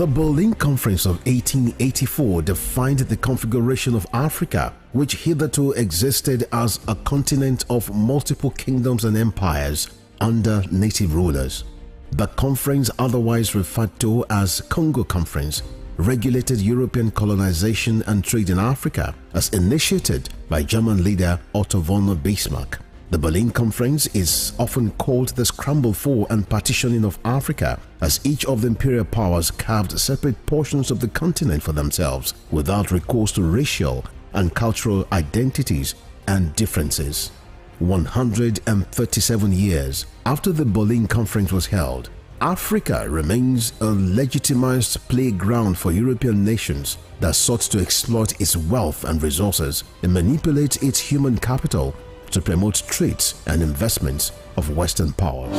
The Berlin Conference of 1884 defined the configuration of Africa, which hitherto existed as a continent of multiple kingdoms and empires under native rulers. The conference, otherwise referred to as Congo Conference, regulated European colonization and trade in Africa as initiated by German leader Otto von Bismarck. The Berlin Conference is often called the scramble for and partitioning of Africa, as each of the imperial powers carved separate portions of the continent for themselves without recourse to racial and cultural identities and differences. 137 years after the Berlin Conference was held, Africa remains a legitimized playground for European nations that sought to exploit its wealth and resources and manipulate its human capital to promote trades and investments of Western powers.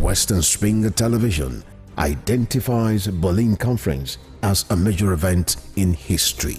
Western Spring Television identifies Berlin Conference as a major event in history.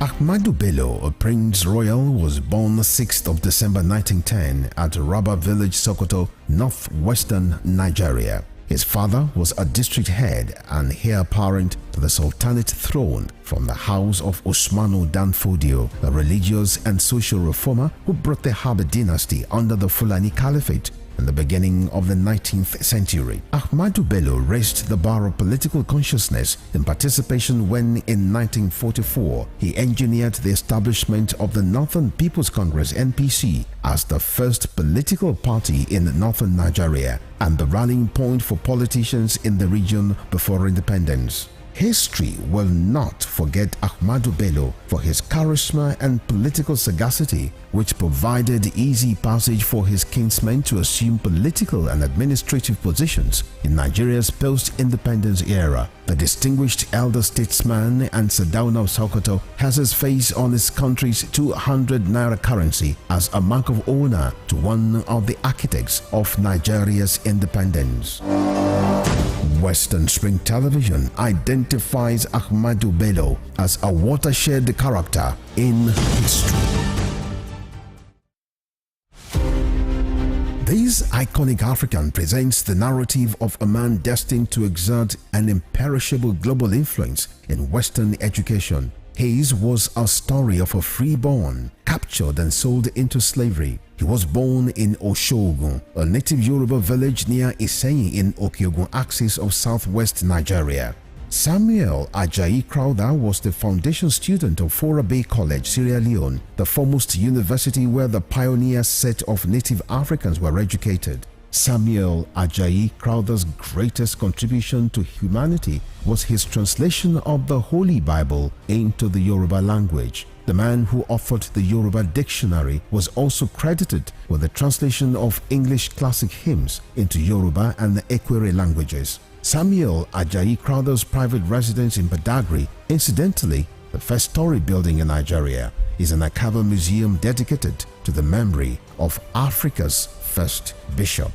Ahmadu Bello, a Prince Royal, was born 6th of December 1910 at Raba Village, Sokoto, northwestern Nigeria. His father was a district head and heir apparent to the Sultanate throne from the house of Usmanu Danfodio, a religious and social reformer who brought the Habib dynasty under the Fulani Caliphate in the beginning of the 19th century. Ahmadu Bello raised the bar of political consciousness in participation when, in 1944, he engineered the establishment of the Northern People's Congress (NPC) as the first political party in northern Nigeria and the rallying point for politicians in the region before independence. History will not forget Ahmadu Bello for his charisma and political sagacity, which provided easy passage for his kinsmen to assume political and administrative positions in Nigeria's post-independence era. The distinguished elder statesman and Sardauna of Sokoto has his face on his country's 200 naira currency as a mark of honor to one of the architects of Nigeria's independence. Western Spring Television identifies Ahmadu Bello as a watershed character in history. This iconic African presents the narrative of a man destined to exert an imperishable global influence in Western education. His was a story of a freeborn, captured and sold into slavery. He was born in Oshogun, a native Yoruba village near Iseyin in Okeogun axis of southwest Nigeria. Samuel Ajayi Crowther was the foundation student of Fora Bay College, Sierra Leone, the foremost university where the pioneer set of native Africans were educated. Samuel Ajayi Crowther's greatest contribution to humanity was his translation of the Holy Bible into the Yoruba language. The man who authored the Yoruba dictionary was also credited with the translation of English classic hymns into Yoruba and the Ekwere languages. Samuel Ajayi Crowther's private residence in Badagry, incidentally the first story building in Nigeria, is an archival museum dedicated to the memory of Africa's first bishop.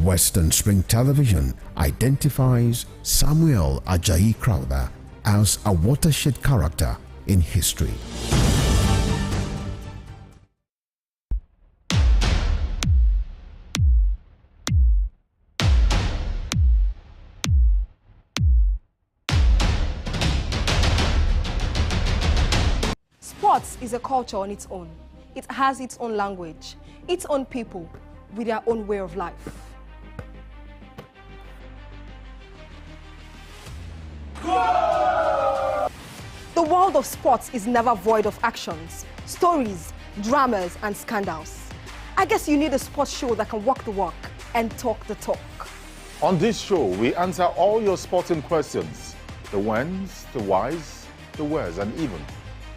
Western Spring Television identifies Samuel Ajayi Crowther as a watershed character in history. Sports is a culture on its own. It has its own language, its own people, with their own way of life. The world of sports is never void of actions, stories, dramas, and scandals. I guess you need a sports show that can walk the walk and talk the talk. On this show, we answer all your sporting questions. The whens, the whys, the wheres, and even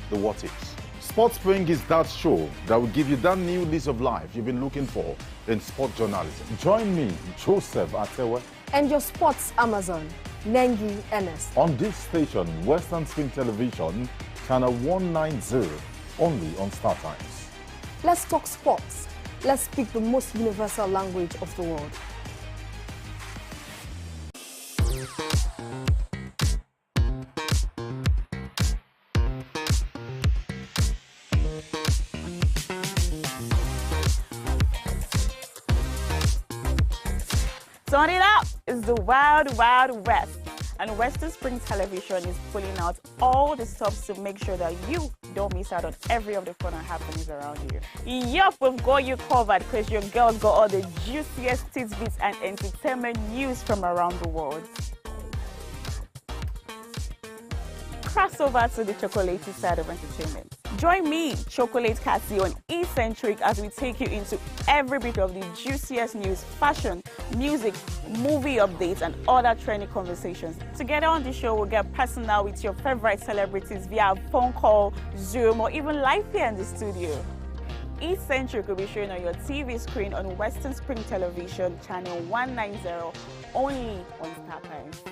the what ifs. Sports Spring is that show that will give you that new lease of life you've been looking for in sport journalism. Join me, Joseph Atewe, And your sports Amazon, Nengi Ernest. on this station, Western Spring Television, channel 190, only on Star Times. Let's talk sports. Let's speak the most universal language of the world. Turn it up! It's the Wild Wild West. And Western Spring Television is pulling out all the stops to make sure that you don't miss out on every of the fun and happenings around you. Yup, we've got you covered because your girl got all the juiciest tidbits and entertainment news from around the world. Cross over to the chocolatey side of entertainment. Join me, Chocolate Cassie, on Eccentric as we take you into every bit of the juiciest news, fashion, music, movie updates, and other trending conversations. Together on the show, we'll get personal with your favorite celebrities via phone call, Zoom, or even live here in the studio. Eccentric will be shown on your TV screen on Western Spring Television, channel 190, only on Star Times.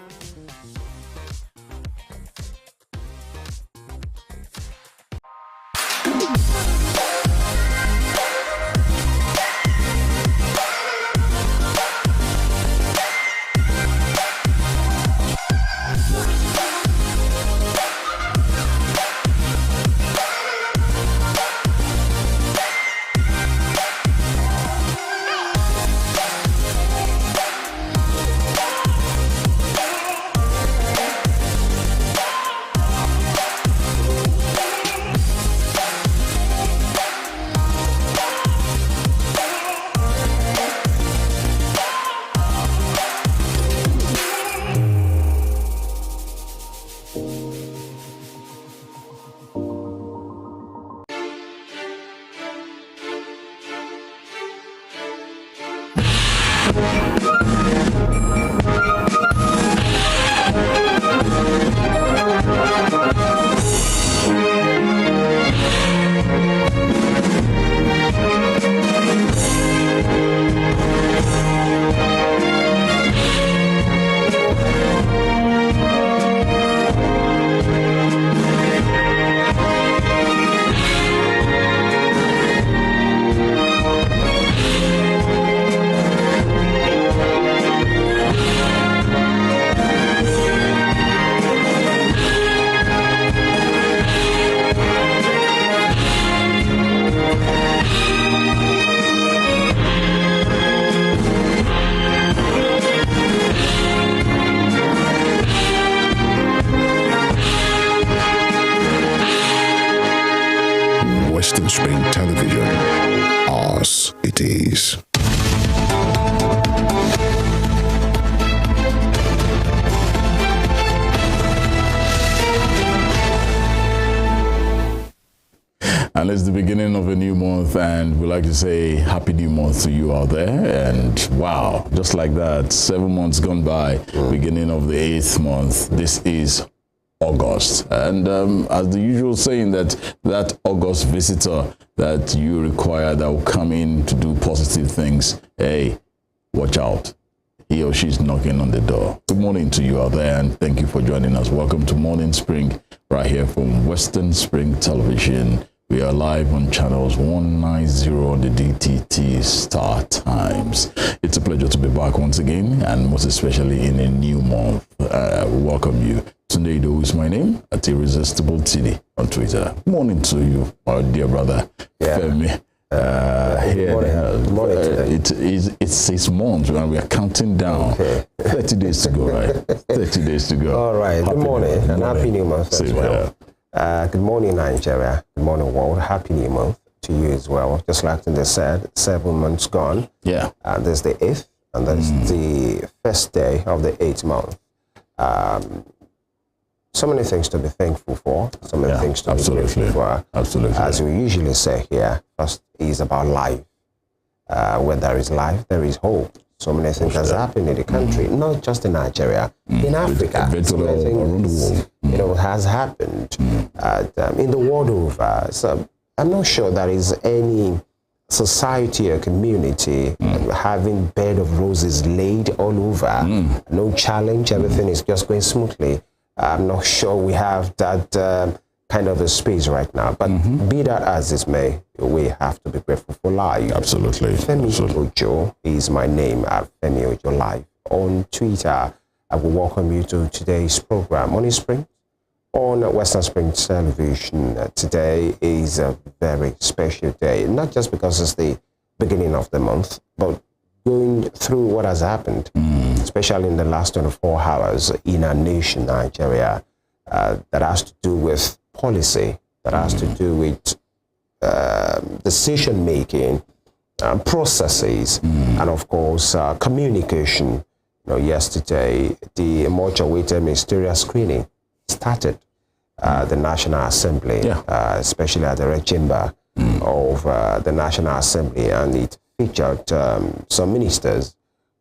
Western Spring Television, ours it is. And it's the beginning of a new month, and we'd like to say happy new month to you out there. And wow, just like that, 7 months gone by, beginning of the 8th month. This is August, and as the usual saying, that August visitor that you require that will come in to do positive things, hey, watch out, he or she's knocking on the door. Good morning to you out there, and thank you for joining us. Welcome to Morning Spring right here from Western Spring Television. We are live on channels 190 on the DTT Star Times. It's a pleasure to be back once again, and most especially in a new month. Welcome you. TUNDE IDOWU is my name, at Irresistible TD on Twitter. Morning to you, our dear brother, FEMI. It's 6 months and we are counting down. 30 days to go, right? 30 days to go. All right, good morning and happy new month as well. Good morning, Nigeria. Good morning, world. Happy new month to you as well. Just like they said, 7 months gone. Yeah. There's the 8th, and that's the first day of the 8th month. So many things to be thankful for, so many things to be grateful for. Absolutely. As we usually say here, first is about life. Where there is life, there is hope. So many things has happened in the country, not just in Nigeria, in Africa. So many things, you know, has happened in the world over. So I'm not sure there is any society or community having bed of roses laid all over. No challenge, everything is just going smoothly. I'm not sure we have that kind of a space right now, but be that as it may, we have to be grateful for life. Absolutely. Femi Ojo is my name at Femi Ojo Live on Twitter. I will welcome you to today's program, Morning Spring, on Western Spring Television. Today is a very special day, not just because it's the beginning of the month, but going through what has happened, especially in the last 24 hours in our nation, Nigeria, that has to do with policy, that has to do with decision-making, processes, and of course, communication. You know, yesterday, the much-awaited ministerial screening started the National Assembly, especially at the Red Chamber of the National Assembly, and it featured some ministers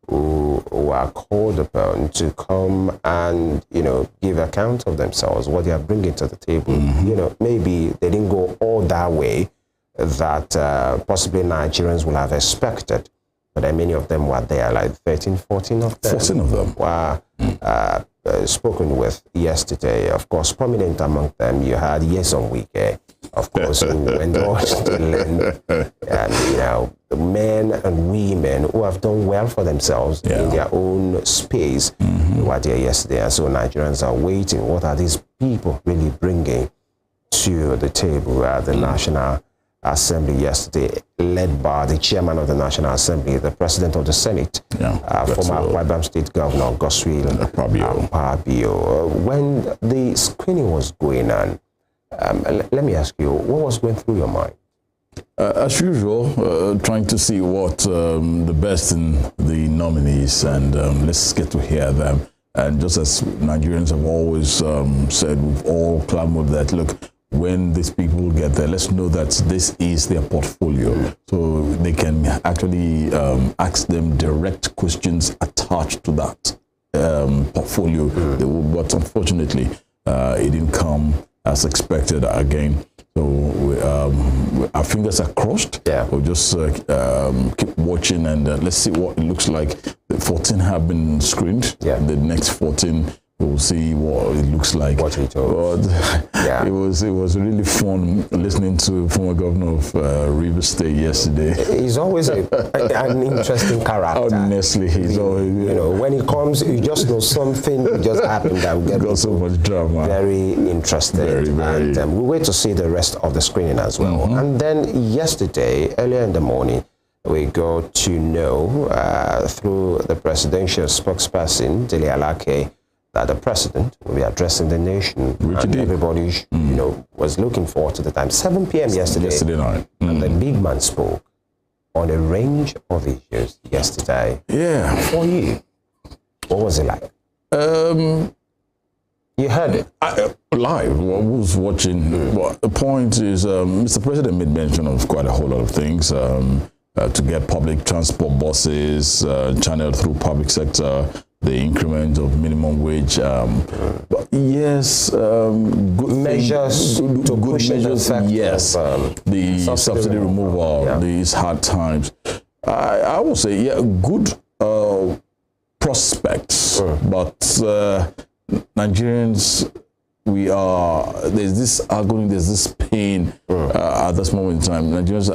who are called upon to come and, you know, give account of themselves, what they are bringing to the table. You know, maybe they didn't go all that way that possibly Nigerians will have expected, but many of them were there, like 13, 14 of them. 14 of them. Were spoken with yesterday. Of course, prominent among them, you had Yeson Wike, of course, who endorsed the land, and, you know, the men and women who have done well for themselves in their own space were there yesterday. And so Nigerians are waiting. What are these people really bringing to the table at the National Assembly yesterday, led by the chairman of the National Assembly, the president of the Senate, former Akwa State Governor Godswill Akpabio. When the screening was going on, let me ask you, what was going through your mind? As usual, trying to see what the best in the nominees, and let's get to hear them. And just as Nigerians have always said, we've all clamored that, look, when these people get there, let's know that this is their portfolio. So they can actually ask them direct questions attached to that portfolio. But unfortunately, it didn't come as expected again. So our fingers are crossed. We'll just keep watching, and let's see what it looks like. The 14 have been screened. The next 14, we'll see what it looks like. What he told. But it was really fun listening to former governor of Rivers State yesterday. He's always an interesting character. Honestly, he's always, you know, when he comes, you just know something just happened that will get got so much drama. Very interested. Very. And we wait to see the rest of the screening as well. And then yesterday, earlier in the morning, we got to know through the presidential spokesperson, Dele Alake, that the president will be addressing the nation. And everybody, you know, was looking forward to the time. 7 p.m. yesterday night. And the big man spoke on a range of issues yesterday. For you, what was it like? You heard it? Live. I was watching. Well, the point is, Mr. President made mention of quite a whole lot of things. To get public transport buses channeled through public sector, the increment of minimum wage, but yes, good measures, good measures, yes, the subsidy removal, these hard times. I would say, good prospects, but Nigerians, there's this pain at this moment in time. Nigerians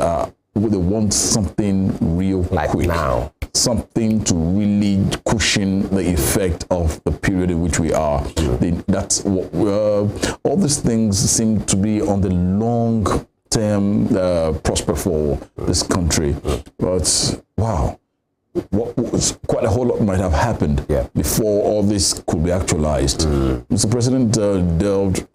they want something real quick now. Something to really cushion the effect of the period in which we are. That's what all these things seem to be on the long-term prospect for this country. But wow, quite a whole lot might have happened before all this could be actualized. Mr. President delved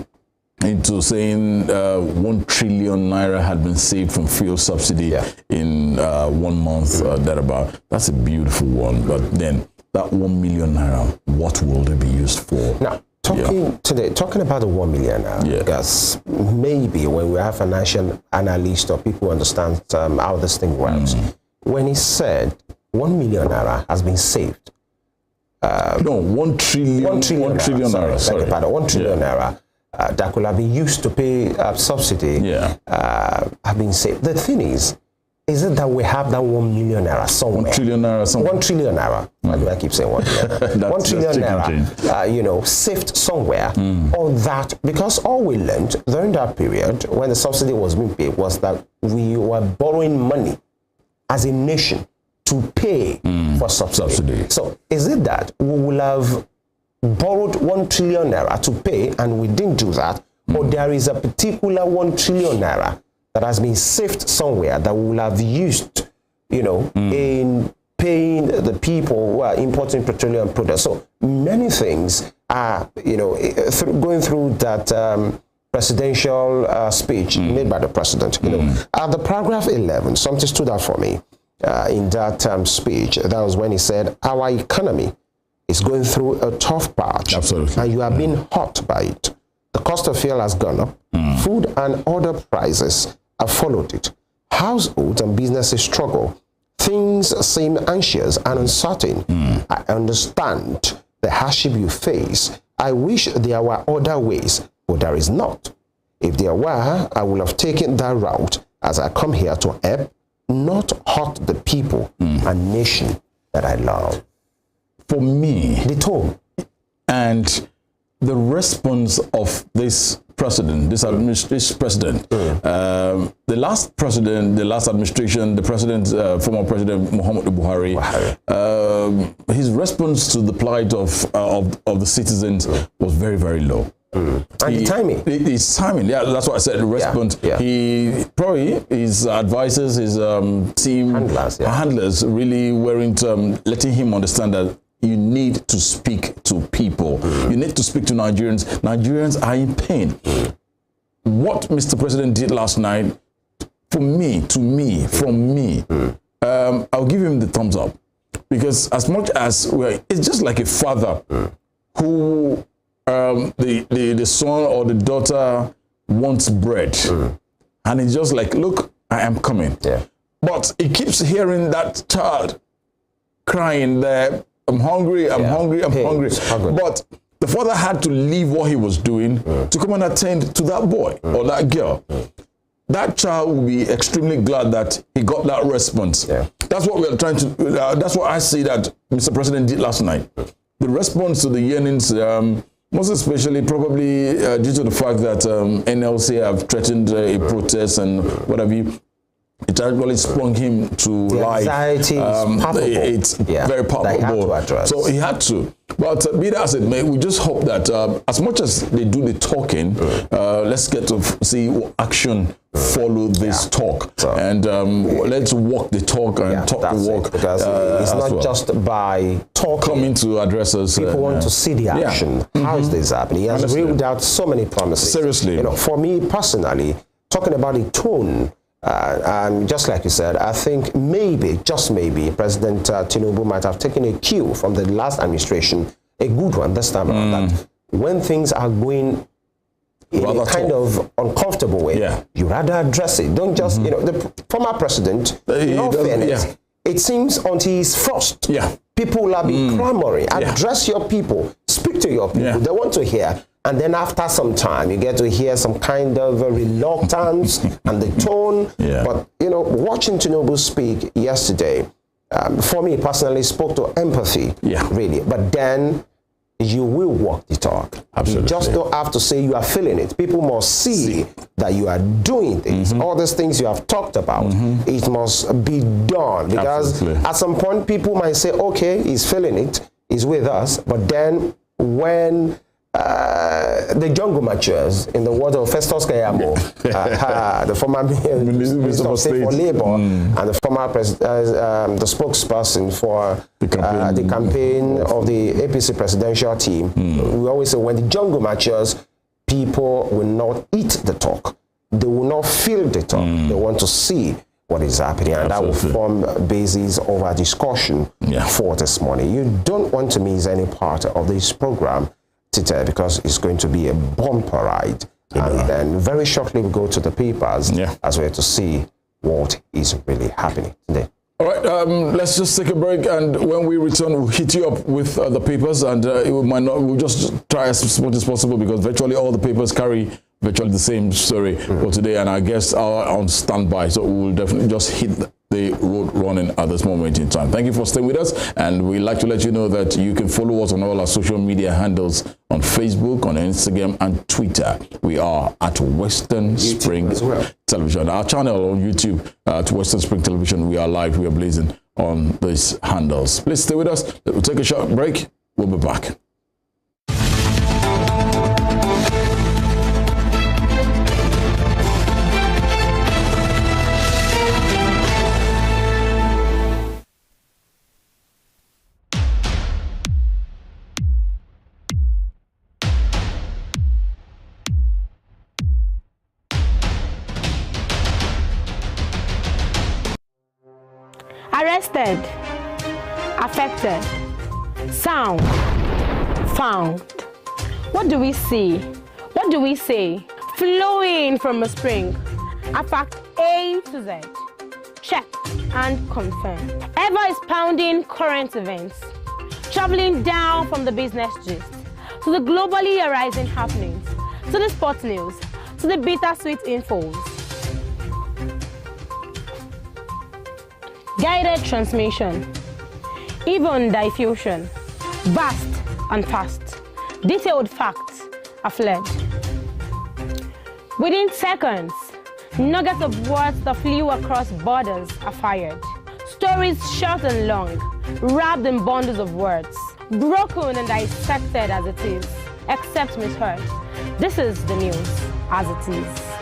into saying 1 trillion naira had been saved from fuel subsidy in 1 month, thereabout. That's a beautiful one. But then that 1 million naira, what will it be used for? Now, talking about the 1 million naira, because maybe when we have financial analysts or people who understand how this thing works, when he said 1 million naira has been saved. No, 1 trillion naira. Sorry. 1 trillion naira. That could have been used to pay subsidy, have been saved. The thing is it that we have that 1 million naira somewhere? 1 trillion naira somewhere. 1 trillion naira. Why do I keep saying 1 trillion? 1 trillion naira, you know, saved somewhere. Or that, because all we learned during that period when the subsidy was being paid was that we were borrowing money as a nation to pay for subsidy. So is it that we will have borrowed 1 trillion naira to pay and we didn't do that, or there is a particular 1 trillion naira that has been saved somewhere that we will have used, you know, in paying the people who are importing petroleum products. So many things are, going through that presidential speech made by the president. At the paragraph 11, something stood out for me in that speech. That was when he said, our economy is going through a tough patch. Absolutely. And you have been hurt by it. The cost of fuel has gone up. Food and other prices have followed it. Households and businesses struggle. Things seem anxious and uncertain. I understand the hardship you face. I wish there were other ways, but there is not. If there were, I would have taken that route as I come here to help, not hurt the people and nation that I love. For me, the tone and the response of this president, this president, the last president, the last administration, the president, former president Muhammadu Buhari, his response to the plight of the citizens was very, very low. And the timing. His timing, yeah, that's what I said. The response. Yeah. He probably his advisors, his team handlers, really weren't letting him understand that you need to speak to people. You need to speak to Nigerians. Nigerians are in pain. What Mr. President did last night, from me, I'll give him the thumbs up. Because as much as it's just like a father who the son or the daughter wants bread. And it's just like, look, I am coming. Yeah. But he keeps hearing that child crying there, I'm hungry, I'm hungry. But the father had to leave what he was doing to come and attend to that boy or that girl. That child will be extremely glad that he got that response. Yeah. That's what we are trying to, that's what I see that Mr. President did last night. The response to the yearnings, most especially probably due to the fact that NLC have threatened a protest and what have you, it actually sprung him to life. Anxiety it's very palpable. So he had to. But be that as it may, we just hope that as much as they do the talking, let's get to see action follow this talk. And let's walk the talk and talk the walk. Because it's not just by talking. Coming to address us. People want to see the action. How is this happening? He has reeled out so many promises. Seriously. For me personally, talking about the tone, and just like you said, I think maybe, just maybe, President Tinubu might have taken a cue from the last administration, a good one this time around, that when things are going in a kind of uncomfortable way, you rather address it. Don't just, the former president, in all fairness, it seems until he's forced, people will be clamoring. Address your people, speak to your people. They want to hear. And then after some time, you get to hear some kind of reluctance and the tone. But, watching Tinubu speak yesterday, for me personally, spoke to empathy, really. But then you will walk the talk. Absolutely. You just don't have to say you are feeling it. People must see that you are doing things. All these things you have talked about, it must be done. Because at some point, people might say, okay, he's feeling it, he's with us. But then when the jungle matures, in the words of Festus Kayamo, the former Minister of State for Labour and the former the spokesperson for the campaign of the APC presidential team. We always say when the jungle matures, people will not eat the talk. They will not feel the talk. They want to see what is happening, and that will form basis of our discussion for this morning. You don't want to miss any part of this program today, because it's going to be a bumper ride. And then very shortly we go to the papers as well to see what is really happening today. All right, let's just take a break, and when we return, we'll hit you up with the papers, and we'll just try as much as possible, because virtually all the papers carry virtually the same story for today, and our guests are on standby, so we'll definitely just hit the road running at this moment in time. Thank you for staying with us, and we'd like to let you know that you can follow us on all our social media handles on Facebook, on Instagram, and Twitter. We are at Western Spring Television. Our channel on YouTube, at Western Spring Television, we are live, we are blazing on these handles. Please stay with us. We'll take a short break. We'll be back. Arrested, affected, sound, found. What do we see? What do we say? Flowing from a spring. A fact A to Z. Check and confirm. Ever expounding current events. Traveling down from the business gist to the globally arising happenings, to the sports news, to the bittersweet infos. Guided transmission, even diffusion, vast and fast, detailed facts are fled. Within seconds, nuggets of words that flew across borders are fired. Stories short and long, wrapped in bundles of words, broken and dissected as it is, except misheard. This is the news as it is.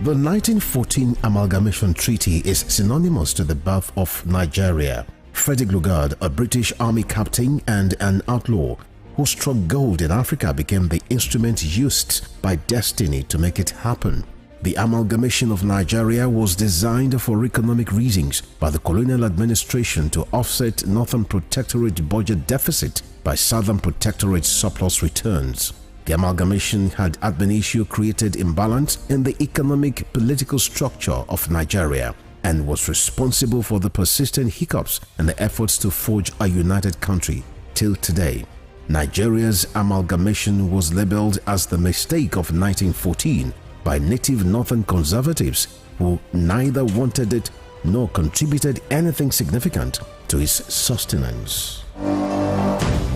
The 1914 Amalgamation Treaty is synonymous to the birth of Nigeria. Frederick Lugard, a British Army captain and an outlaw who struck gold in Africa, became the instrument used by destiny to make it happen. The amalgamation of Nigeria was designed for economic reasons by the colonial administration to offset Northern Protectorate budget deficit by Southern Protectorate surplus returns. The amalgamation had ad initio created imbalance in the economic political structure of Nigeria and was responsible for the persistent hiccups in the efforts to forge a united country till today. Nigeria's amalgamation was labeled as the mistake of 1914 by native northern conservatives who neither wanted it nor contributed anything significant to its sustenance.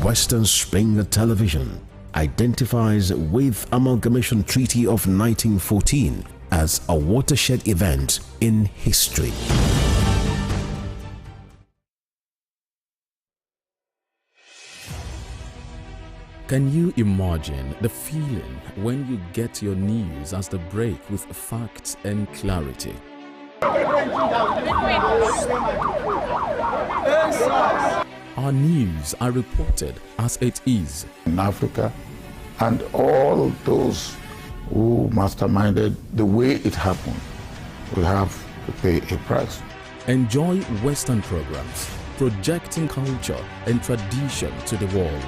Western Spring Television identifies with Amalgamation Treaty of 1914 as a watershed event in history. Can you imagine the feeling when you get your news as they break with facts and clarity? Our news are reported as it is. In Africa, and all those who masterminded the way it happened will have to pay a price. Enjoy Western programs, projecting culture and tradition to the world.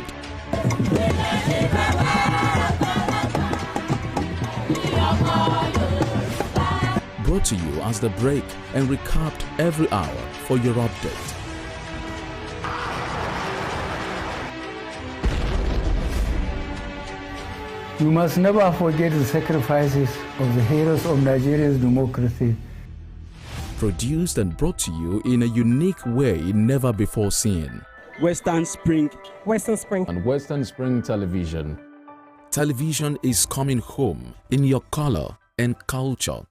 Brought to you as the break and recapped every hour for your update. You must never forget the sacrifices of the heroes of Nigeria's democracy. Produced and brought to you in a unique way never before seen. Western Spring. Western Spring. And Western Spring Television. Television is coming home in your color and culture.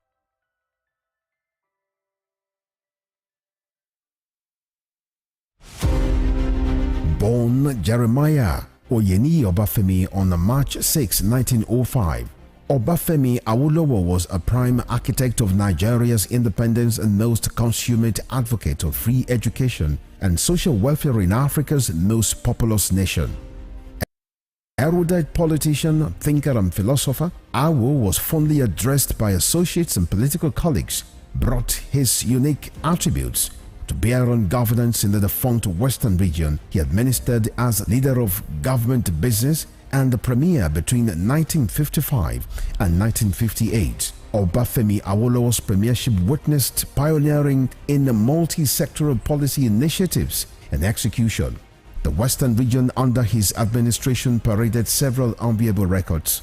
Born Jeremiah Oyeni Obafemi on March 6, 1905, Obafemi Awolowo was a prime architect of Nigeria's independence and most consummate advocate of free education and social welfare in Africa's most populous nation. Erudite politician, thinker and philosopher, Awo was fondly addressed by associates and political colleagues brought his unique attributes to bear on governance in the defunct Western region. He administered as leader of government business and the premier between 1955 and 1958. Obafemi Awolowo's premiership witnessed pioneering in multi-sectoral policy initiatives and execution. The Western region under his administration paraded several enviable records.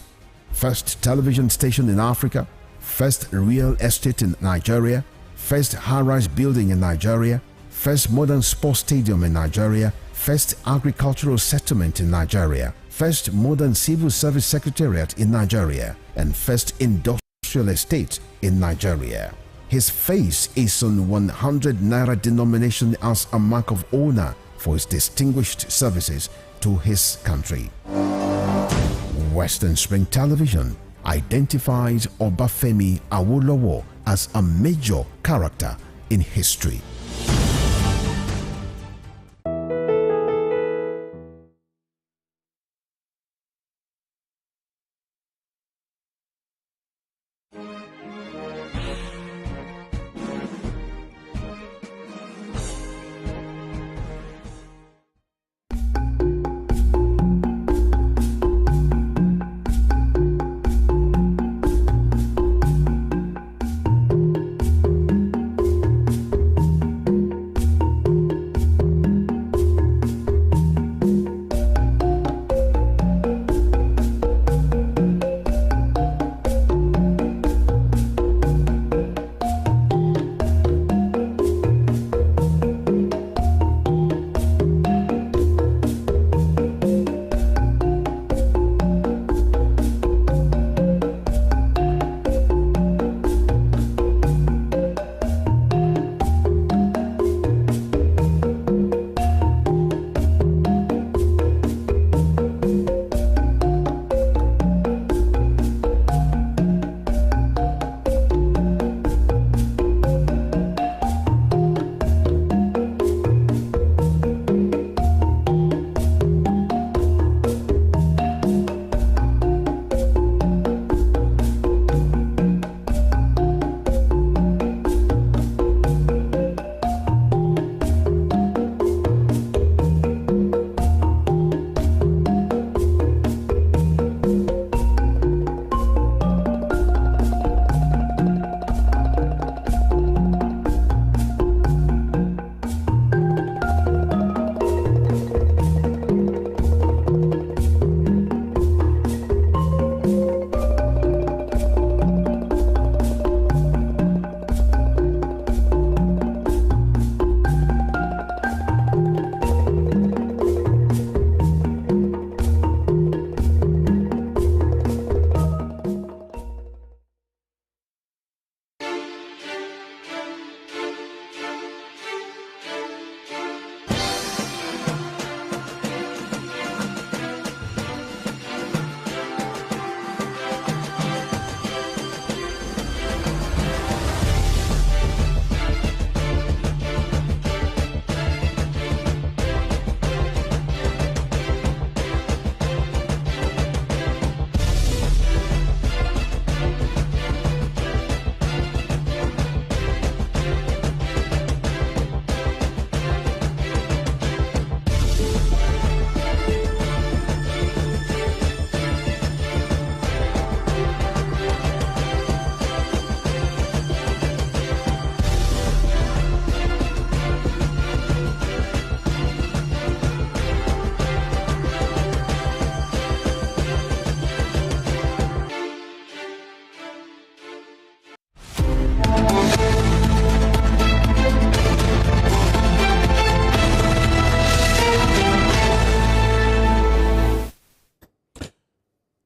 First television station in Africa, first real estate in Nigeria, first high-rise building in Nigeria, first modern sports stadium in Nigeria, first agricultural settlement in Nigeria, first modern civil service secretariat in Nigeria, and first industrial estate in Nigeria. His face is on 100 naira denomination as a mark of honor for his distinguished services to his country. Western Spring Television identifies Obafemi Awolowo as a major character in history.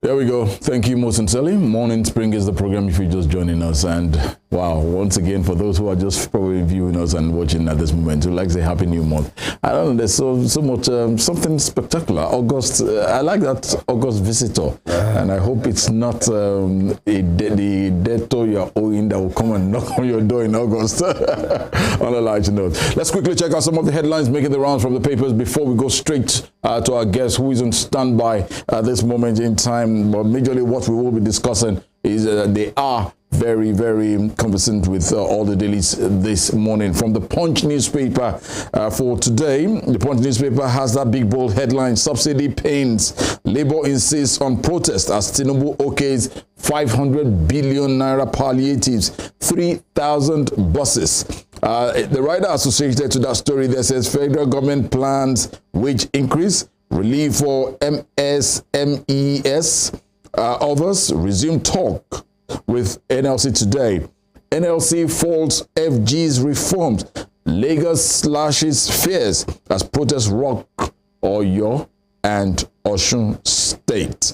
There we go. Thank you, Mosinselli. Morning Spring is the program if you're just joining us. And wow, once again, for those who are just probably viewing us and watching at this moment, we'd like to say Happy New Month. I don't know, there's so much, something spectacular. August, I like that August visitor. And I hope it's not the debtor you're owing that will come and knock on your door in August. On a lighter note. Let's quickly check out some of the headlines making the rounds from the papers before we go straight to our guest who is on standby at this moment in time. But majorly what we will be discussing is they are very, very conversant with all the dailies this morning. From the Punch newspaper for today, the Punch newspaper has that big bold headline: subsidy pains. Labour insists on protest as Tinubu okays 500 billion naira palliatives, 3,000 buses. The writer associated to that story there says federal government plans wage increase, relief for MSMEs. Others resume talk with NLC today. NLC faults FG's reforms. Lagos slashes fares as protests rock Oyo and Osun State.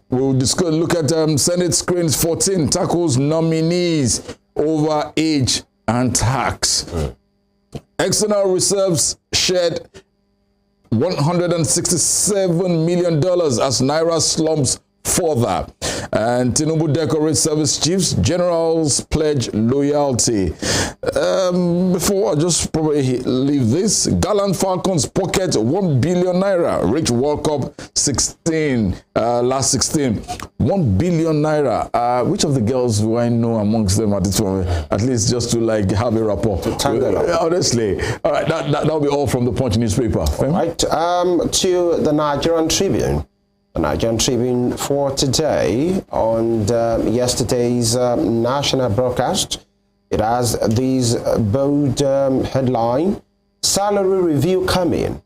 We'll look at Senate screens 14 tackles nominees over age and tax. External reserves shed $167 million as Naira slumps further. And Tinubu decorates service chiefs. Generals pledge loyalty. Before I just probably leave this, Gallant Falcons pocket 1 billion naira. Reach World Cup 16, last 16. 1 billion naira. Which of the girls do I know amongst them at this moment? At least just to like have a rapport. Honestly. All right, that'll be all from the Punch newspaper. All right. To the Nigerian Tribune. The Nigerian Tribune for today on yesterday's national broadcast. It has these bold headline: salary review coming,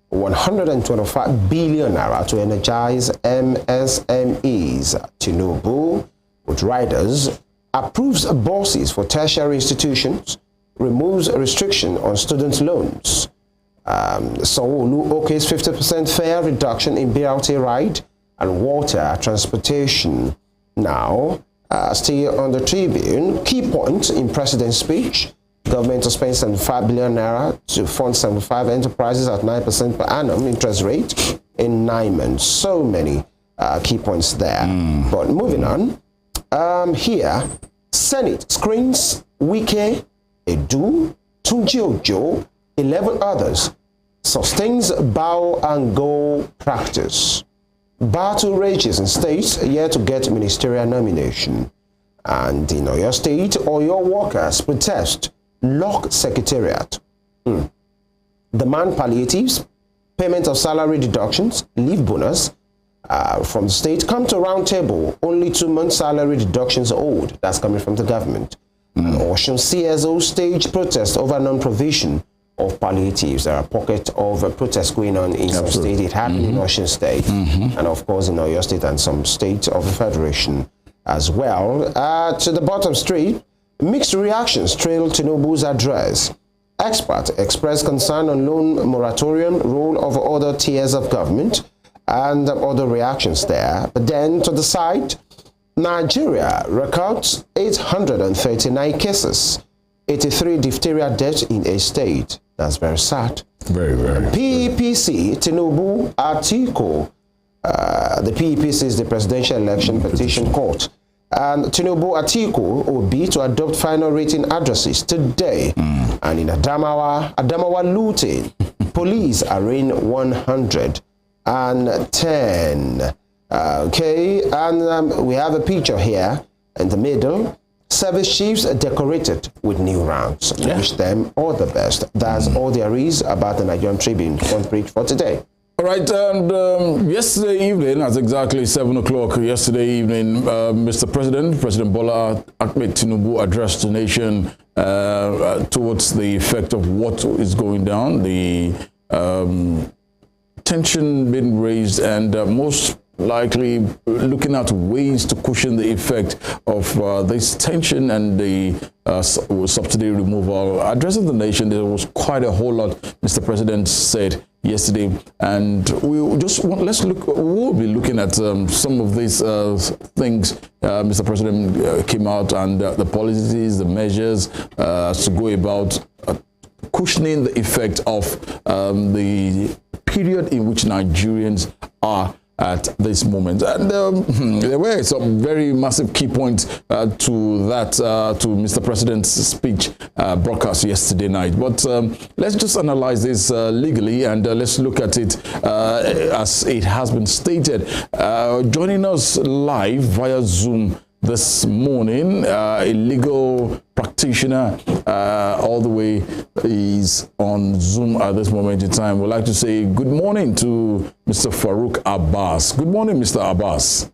125 billion naira to energize MSMEs. Tinubu, with riders, approves bosses for tertiary institutions, removes restriction on student loans. Sanwo-Olu okays 50% fare reduction in BRT ride and water transportation. Now, still on the Tribune, key points in President's speech: government to spend 75 billion naira to fund 75 enterprises at 9% per annum interest rate in 9 months. So many key points there. But moving on, here, Senate screens Wike, IDOWU, Tunji Ojo, 11 others, sustains bow and go practice. Battle rages in states yet to get ministerial nomination. And in Oyo State, Oyo workers protest, lock secretariat. Demand palliatives, payment of salary deductions, leave bonus from the state come to round table. Only 2 months salary deductions owed. That's coming from the government. Osun CSO stage protest over non-provision of palliatives. There are pockets of protests going on in some states. It happened in Osun State, and of course in Oyo State and some states of the Federation as well. To the bottom street, mixed reactions trail Tinubu's address. Experts express concern on loan moratorium, role of other tiers of government, and other reactions there. But then to the side, Nigeria records 839 cases, 83 diphtheria deaths in a state. That's very sad. Very, very. PEPC, Tinubu, Atiku. The PEPC is the Presidential Election Petition Court. And Tinubu, Atiku, Obi to adopt final rating addresses today. And in Adamawa looting, police arraign 110. Okay, and we have a picture here in the middle. Service chiefs are decorated with new ranks. I wish them all the best. That's all there is about the Nigerian Tribune front page for today. All right, and yesterday evening, at exactly 7 o'clock yesterday evening, Mr. President Bola Ahmed Tinubu addressed the nation towards the effect of what is going down, the tension being raised, and most likely looking at ways to cushion the effect of this tension and the subsidy removal. Addressing the nation, there was quite a whole lot Mr. President said yesterday, and we'll be looking at some of these things Mr. President came out, and the policies, the measures to go about cushioning the effect of the period in which Nigerians are at this moment. And there were some very massive key points to that, to Mr. President's speech broadcast yesterday night. But let's just analyze this legally, and let's look at it as it has been stated. Joining us live via Zoom this morning. A legal practitioner all the way is on Zoom at this moment in time. We'd like to say good morning to Mr. FARUQ Abbas. Good morning, Mr. Abbas.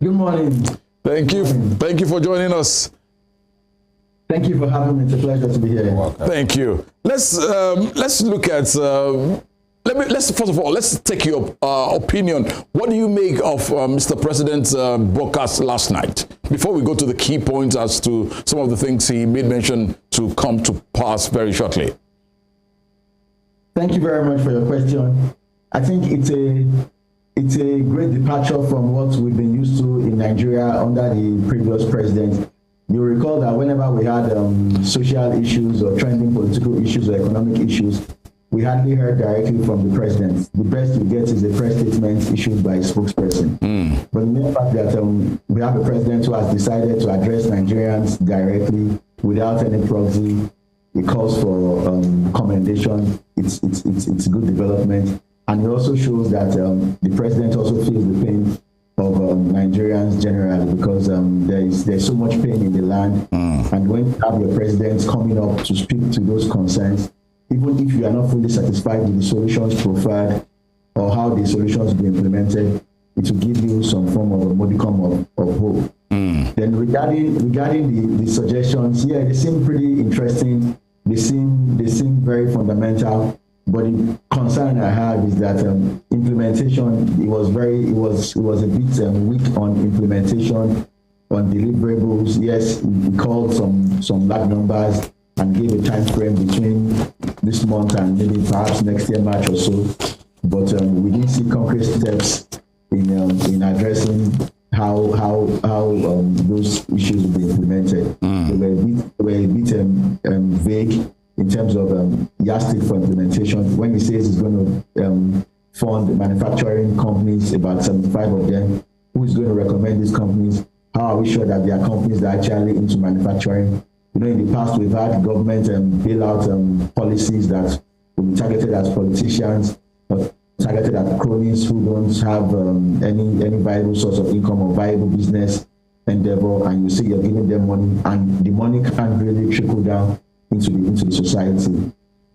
Good morning. Thank you. Thank you for joining us. Thank you for having me. It's a pleasure to be here. Thank you. Let's look at let's first of all let's take your opinion. What do you make of Mr. President's broadcast last night? Before we go to the key points as to some of the things he made mention to come to pass very shortly. Thank you very much for your question. I think it's a great departure from what we've been used to in Nigeria under the previous president. You recall that whenever we had social issues or trending political issues or economic issues, we hardly heard directly from the president. The best we get is a press statement issued by a spokesperson. But the mere fact that we have a president who has decided to address Nigerians directly without any proxy, it calls for commendation. It's good development. And it also shows that the president also feels the pain of Nigerians generally, because there's so much pain in the land. And when you have your president coming up to speak to those concerns, even if you are not fully satisfied with the solutions profiled or how the solutions will be implemented, it will give you some form of a modicum of hope. Then regarding the suggestions, yeah, they seem pretty interesting. They seem very fundamental. But the concern I have is that implementation, it was a bit weak on implementation, on deliverables. Yes, we called some large numbers and gave a time frame between this month and maybe perhaps next year, March or so. But we didn't see concrete steps in addressing how those issues will be implemented. They were a bit vague in terms of yardstick for implementation. When he says he's going to fund manufacturing companies, about 75 of them, who is going to recommend these companies? How are we sure that they are companies that are actually into manufacturing? You know, in the past, we've had government bailout policies that will be targeted at politicians, or targeted at cronies who don't have any viable source of income or viable business endeavor, and you say you're giving them money, and the money can't really trickle down into the society.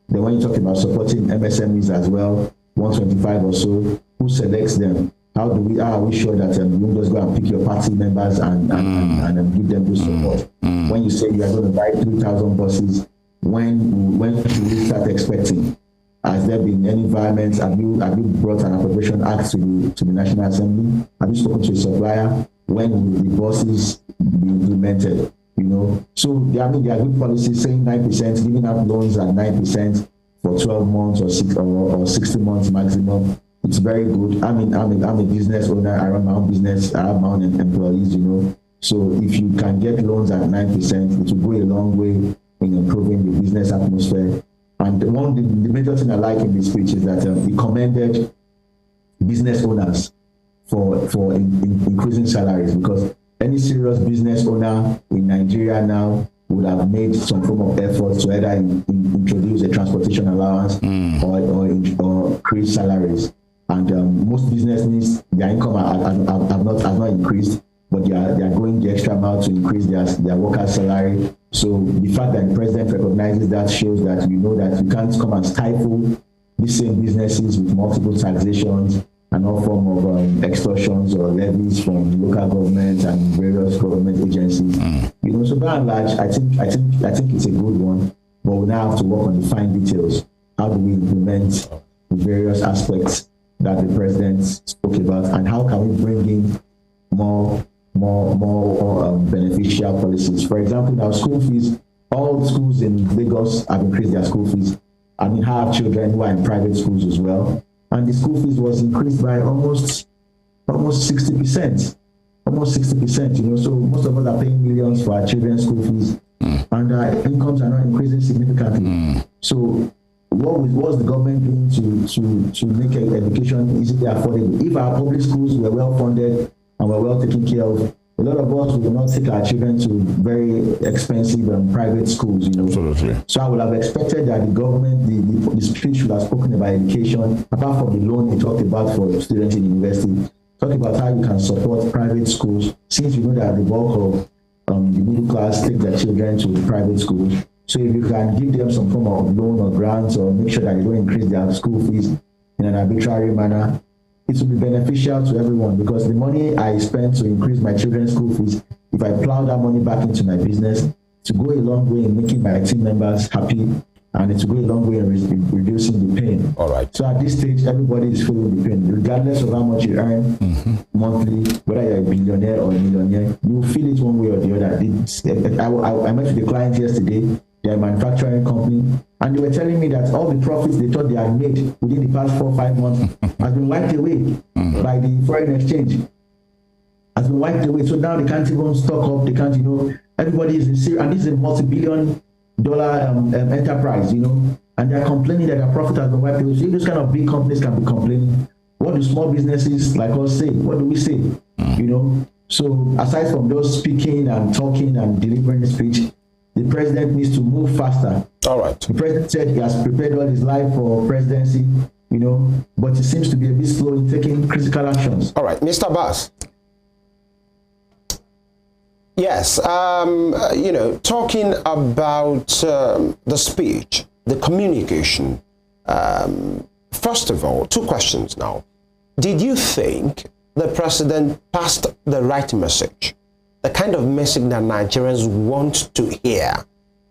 Then when you talk about supporting MSMEs as well, 125 or so, who selects them? How are we sure that you won't just go and pick your party members and give them this support? When you say you are going to buy 3,000 buses, when should we start expecting? Has there been any environments? Have you brought an appropriation act to the National Assembly? Have you spoken to a supplier? When will the buses be implemented? You know, so there are good policies saying 9%, giving out loans at 9% for 12 months or 60 months maximum. It's very good. I'm a business owner. I run my own business. I have my own employees, you know. So if you can get loans at 9%, it will go a long way in improving the business atmosphere. And the major thing I like in this speech is that he commended business owners for increasing salaries, because any serious business owner in Nigeria now would have made some form of effort to either introduce a transportation allowance or increase salaries. And most businesses, their income have not increased, but they are going the extra mile to increase their workers' salary. So the fact that the president recognizes that shows that you know that you can't come and stifle these same businesses with multiple taxations and all form of extortions or levies from local governments and various government agencies. You know, so by and large, I think it's a good one, but we now have to work on the fine details. How do we implement the various aspects that the president spoke about, and how can we bring in more beneficial policies? For example, now school fees. All schools in Lagos have increased their school fees. I mean, I have children who are in private schools as well, and the school fees was increased by almost 60%. Almost 60%, you know, so most of us are paying millions for our children's school fees, and our incomes are not increasing significantly. So what was the government doing to make education easily affordable? If our public schools were well funded and were well taken care of, a lot of us will not take our children to very expensive private schools, you know. Absolutely. So I would have expected that the government, the speech should have spoken about education, apart from the loan he talked about for students in university. talk about how you can support private schools, since you know that the bulk of the middle class take their children to the private schools. So if you can give them some form of loan or grants, or make sure that they don't increase their school fees in an arbitrary manner, it will be beneficial to everyone, because the money I spend to increase my children's school fees, if I plow that money back into my business, to go a long way in making my team members happy, and it will go a long way in reducing the pain. All right. So at this stage, everybody is feeling the pain, regardless of how much you earn monthly, whether you're a billionaire or a millionaire, you feel it one way or the other. I met with a client yesterday. They're a manufacturing company, and they were telling me that all the profits they thought they had made within the past 4 or 5 months has been wiped away by the foreign exchange. Has been wiped away. So now they can't even stock up. They can't, everybody is in serious, and this is a multi-billion-dollar enterprise, and they're complaining that their profit has been wiped away. So if those kind of big companies can be complaining, what do small businesses like us say? What do we say? So aside from those speaking and talking and delivering the speech, the president needs to move faster. All right. The president said he has prepared all his life for presidency, but he seems to be a bit slow in taking critical actions. All right, Mr. Abbas. Yes, talking about the speech, the communication. First of all, 2 questions now. Did you think the president passed the right message? The kind of message that Nigerians want to hear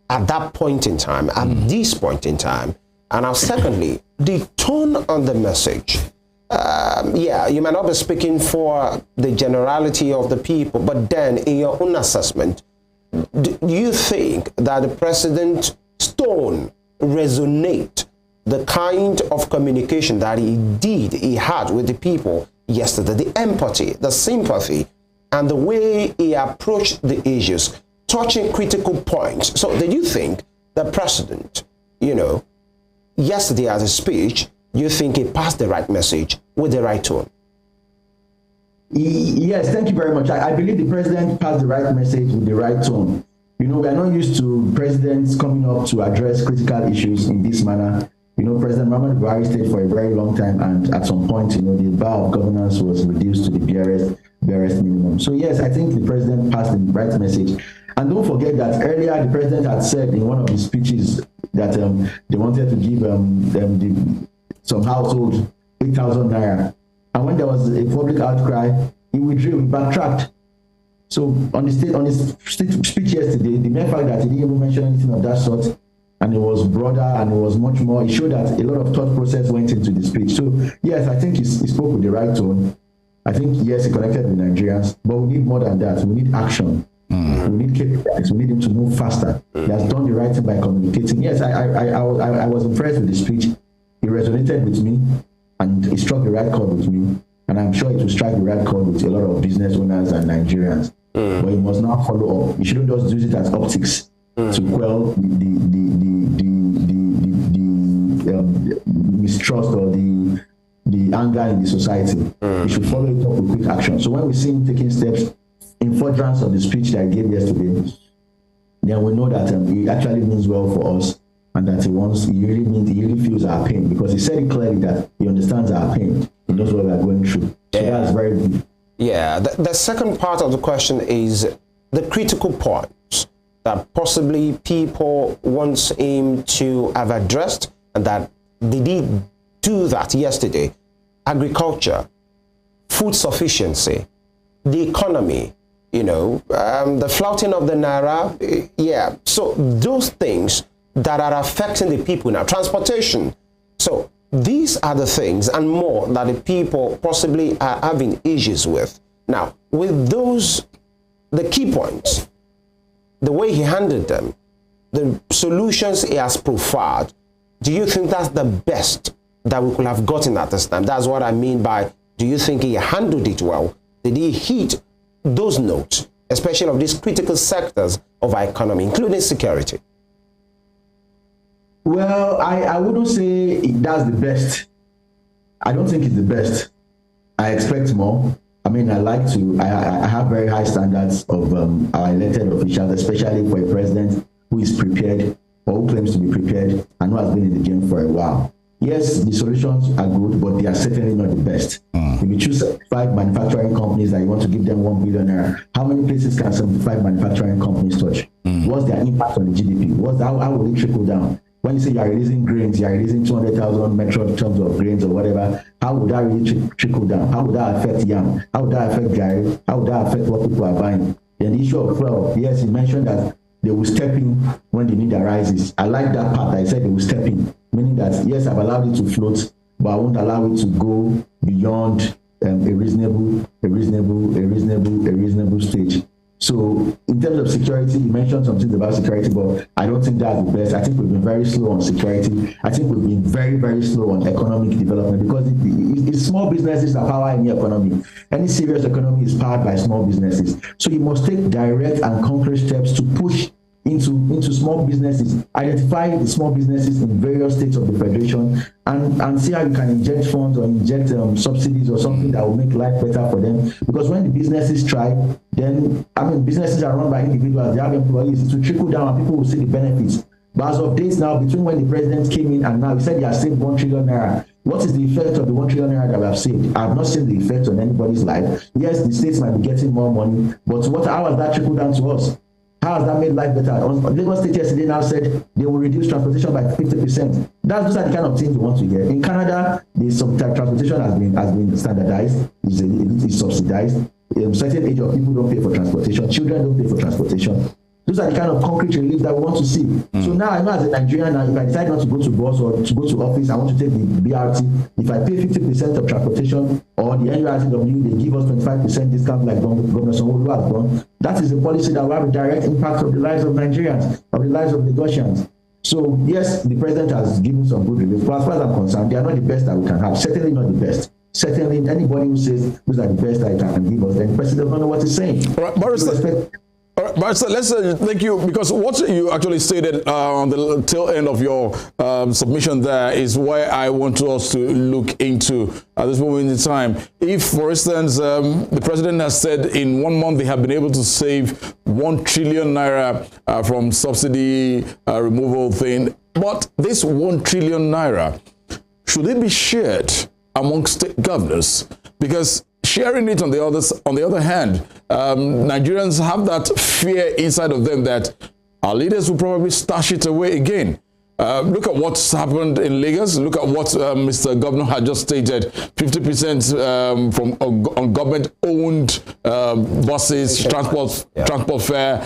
at that point in time, at this point in time? And now secondly, the tone on the message. You might not be speaking for the generality of the people, but then in your own assessment, do you think that the president's tone resonate the kind of communication that he had with the people yesterday, the empathy, the sympathy, and the way he approached the issues, touching critical points? So did you think the president, yesterday as a speech, you think he passed the right message with the right tone? Yes, thank you very much. I believe the president passed the right message with the right tone. We are not used to presidents coming up to address critical issues in this manner. President Muhammadu Buhari stayed for a very long time, and at some point, the bar of governance was reduced to the barest minimum. So yes, I think the president passed the right message. And don't forget that earlier the president had said in one of his speeches that they wanted to give some household 8,000 naira. And when there was a public outcry, he withdrew, he backtracked. So on his speech yesterday, the mere fact that he didn't even mention anything of that sort, and it was broader and it was much more, it showed that a lot of thought process went into the speech. So yes, I think he spoke with the right tone. I think, yes, he connected with Nigerians, but we need more than that. We need action. We need KPIs. We need him to move faster. He has done the right thing by communicating. Yes, I was impressed with the speech. He resonated with me, and he struck the right chord with me. And I'm sure it will strike the right chord with a lot of business owners and Nigerians. But he must now follow up. He shouldn't just use it as optics to quell the mistrust or the anger in the society. He should follow it up with quick action. So when we see him taking steps in furtherance of the speech that I gave yesterday, then we know that he actually means well for us, and that he really feels our pain, because he said it clearly that he understands our pain. He knows what we are going through. So that's very good. Yeah, the second part of the question is the critical points that possibly people want him to have addressed, and that they did do that yesterday. Agriculture, food sufficiency, the economy, the flouting of the naira, so those things that are affecting the people now, transportation. So these are the things and more that the people possibly are having issues with. Now, with those, the key points, the way he handled them, the solutions he has profiled, do you think that's the best that we could have gotten at this time? That's what I mean by, do you think he handled it well? Did he hit those notes, especially of these critical sectors of our economy, including security? Well, I wouldn't say that's the best. I don't think it's the best. I expect more. I mean, I have very high standards of our elected officials, especially for a president who is prepared, or who claims to be prepared, and who has been in the game for a while. Yes, the solutions are good, but they are certainly not the best. If you choose 5 manufacturing companies that you want to give them 1 billion naira, how many places can 75 manufacturing companies touch? What's their impact on the GDP? How will it trickle down? When you say you are releasing grains, you are releasing 200,000 metric tons of grains or whatever, how would that really trickle down? How would that affect yam? How would that affect gari? How would that affect what people are buying? Then the issue of fuel, yes, you mentioned that they will step in when the need arises. I like that part. I said they will step in, meaning that yes, I've allowed it to float, but I won't allow it to go beyond a reasonable stage. So in terms of security, you mentioned something about security, but I don't think that's the best. I think we've been very slow on security. I think we've been very, very slow on economic development, because it's small businesses that power any economy. Any serious economy is powered by small businesses. So you must take direct and concrete steps to push into small businesses, identify the small businesses in various states of the federation, and see how you can inject funds or inject subsidies or something that will make life better for them. Because when the businesses try, then, businesses are run by individuals, they have employees, to trickle down and people will see the benefits. But as of dates now, between when the president came in and now, he said he has saved 1 trillion naira. What is the effect of the 1 trillion naira that we have saved? I have not seen the effect on anybody's life. Yes, the states might be getting more money, but how has that trickled down to us? How has that made life better? Lagos State yesterday now said they will reduce transportation by 50%. Those are the kind of things we want to hear. In Canada, the transportation has been standardized, is subsidized. A certain age of people don't pay for transportation. Children don't pay for transportation. Those are the kind of concrete relief that we want to see. So now I know as a Nigerian, now if I decide not to go to bus or to go to office, I want to take the BRT. If I pay 50% of transportation, or the NURTW, they give us 25% discount like Governor Sanwo-Olu has done, that is a policy that will have a direct impact on the lives of Nigerians, of the lives of Lagosians. So yes, the president has given some good relief, but as far as I'm concerned, they are not the best that we can have. Certainly not the best. Certainly, anybody who says those are the best that he can give us, then the president doesn't know what he's saying. All right, but let's thank you, because what you actually stated on the tail end of your submission there is where I want us to look into at this moment in time. If, for instance, the president has said in 1 month they have been able to save 1 trillion naira from subsidy removal thing, but this 1 trillion naira, should it be shared among state governors? Because sharing it on the other hand, Nigerians have that fear inside of them that our leaders will probably stash it away again. Look at what's happened in Lagos. Look at what Mr. Governor had just stated: 50% from on government-owned buses, transport fare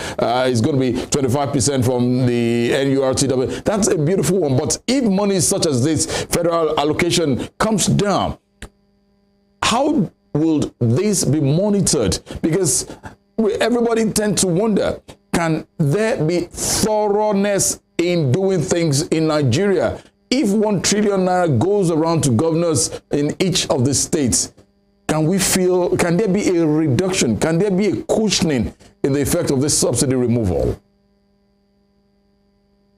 is going to be 25% from the NURTW. That's a beautiful one. But if money such as this federal allocation comes down, how will this be monitored? Because everybody tends to wonder, can there be thoroughness in doing things in Nigeria? If 1 trillion naira goes around to governors in each of the states, can there be a reduction? Can there be a cushioning in the effect of this subsidy removal?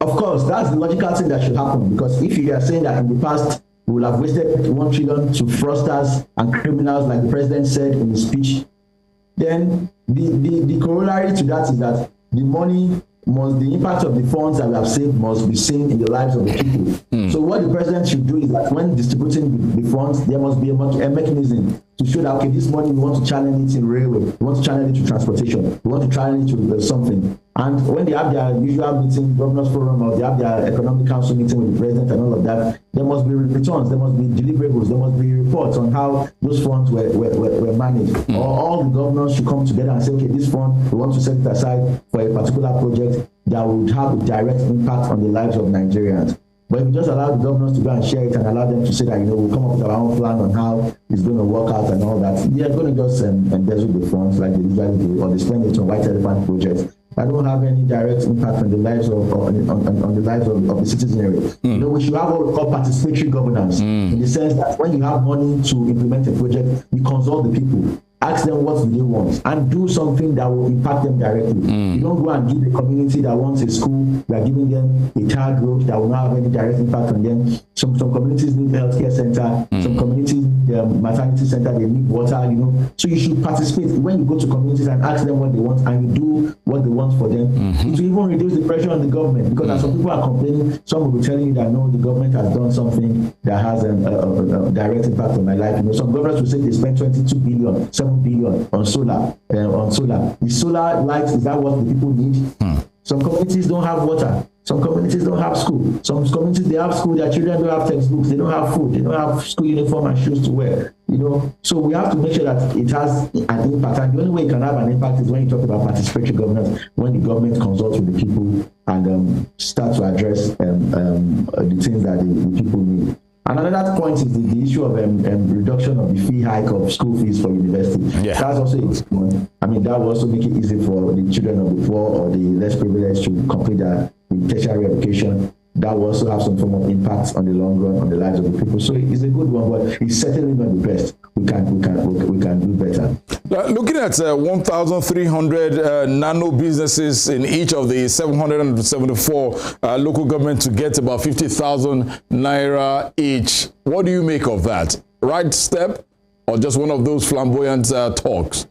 Of course, that's the logical thing that should happen, because if you are saying that in the past we will have wasted 1 trillion to fraudsters and criminals, like the president said in his speech, then the corollary to that is that the impact of the funds that we have saved must be seen in the lives of the people. So what the president should do is that when distributing the funds, there must be a mechanism to show that, okay, this money we want to channel it in railway, we want to channel it to transportation, we want to channel it to something. And when they have their usual meeting, governors forum, or they have their economic council meeting with the president and all of that, there must be returns, there must be deliverables, there must be reports on how those funds were managed. Or all the governors should come together and say, okay, this fund, we want to set it aside for a particular project that would have a direct impact on the lives of Nigerians. But if you just allow the governors to go and share it and allow them to say that, we'll come up with our own plan on how it's going to work out and all that, they're going to just embezzle the funds like they usually do, or they spend it on white elephant projects. I don't have any direct impact on the lives of the lives of the citizenry. We should have what we call participatory governance, in the sense that when you have money to implement a project, you consult the people, ask them what do they want, and do something that will impact them directly. You don't go and give the community that wants a school, you are giving them a child road that will not have any direct impact on them. Some communities need healthcare center. Some communities, maternity center, they need water, you know. So you should participate when you go to communities and ask them what they want, and you do what they want for them. It will even reduce the pressure on the government, because as some people are complaining, some will be telling you that no, the government has done something that has a direct impact on my life. You know, some governments will say they spent 22 billion, 7 billion on solar. The solar lights, is that what the people need? Some communities don't have water. Some communities don't have school. Some communities, they have school, their children don't have textbooks, they don't have food, they don't have school uniform and shoes to wear. You know, so we have to make sure that it has an impact. And the only way it can have an impact is when you talk about participatory governance, when the government consults with the people and start to address the things that the people need. And another point is the issue of reduction of the fee hike of school fees for university. Yeah. That's also a good one. I mean, that will also make it easy for the children of the poor or the less privileged to complete their tertiary education. That will also have some form of impact on the long run on the lives of the people. So it's a good one, but it's certainly not the best. We can do better. Looking at 1,300 nano businesses in each of the 774 local governments to get about 50,000 naira each, what do you make of that? Right step, or just one of those flamboyant talks?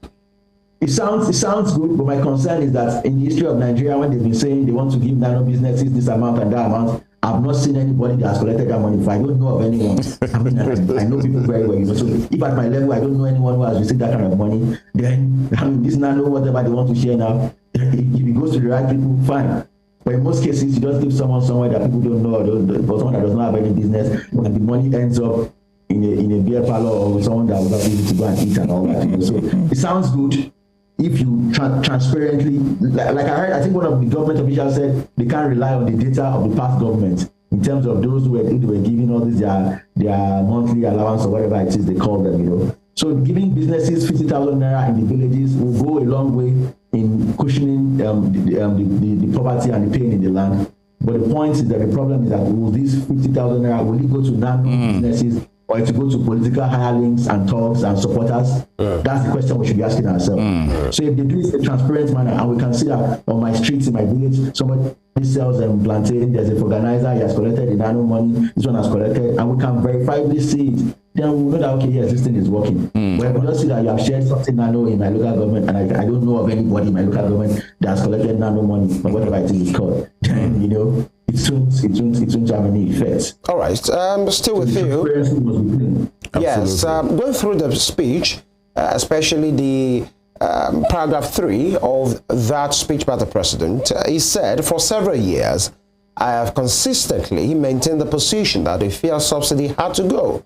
It sounds good, but my concern is that in the history of Nigeria, when they've been saying they want to give nano businesses this amount and that amount, I've not seen anybody that has collected that money. If I don't know of anyone, I mean, I know people very well. You know, so if at my level I don't know anyone who has received that kind of money, then I mean, this nano, whatever they want to share now, if it goes to the right people, fine. But in most cases, you just give someone somewhere that people don't know, or someone that does not have any business, and the money ends up in a beer parlor or with someone that will not be able to go and eat and all that. You know? So it sounds good. If you transparently, like I heard, I think one of the government officials said they can't rely on the data of the past government in terms of those who were giving all this their monthly allowance or whatever it is they call them, you know. So giving businesses 50,000 naira in the villages will go a long way in cushioning the poverty and the pain in the land. But the point is that the problem is that will these 50,000 naira, will it go to nano businesses, or to go to political hirelings and talks and supporters? That's the question we should be asking ourselves. So if they do it in a transparent manner, and we can see that on my streets in my village, somebody sells plantain, there's a organizer, he has collected the nano money, this one has collected, and we can verifiably see it, then we know that, okay, yes, this thing is working. When we don't see that you have shared something nano in my local government, and I don't know of anybody in my local government that has collected nano money, or whatever it is called, then, you know, it won't have any effects. All right, still with you. Yes, going through the speech, especially the paragraph 3 of that speech by the president, he said, for several years, I have consistently maintained the position that the fuel subsidy had to go.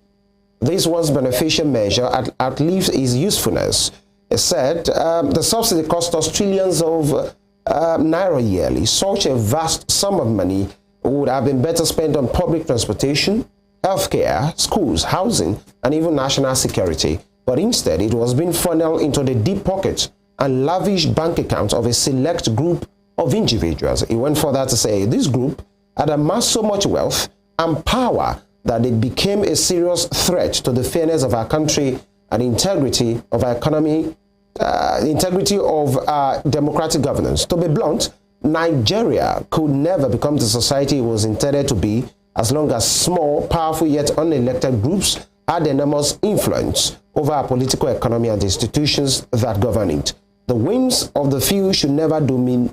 This was beneficial measure outlives its usefulness. He said, the subsidy cost us trillions of naira yearly. Such a vast sum of money would have been better spent on public transportation, healthcare, schools, housing, and even national security. But instead, it was being funneled into the deep pockets and lavish bank accounts of a select group of individuals. He went further to say this group had amassed so much wealth and power that it became a serious threat to the fairness of our country and integrity of our economy, the integrity of our democratic governance. To be blunt, Nigeria could never become the society it was intended to be as long as small, powerful yet unelected groups had enormous influence over our political economy and the institutions that govern it. The whims of the few should never dominate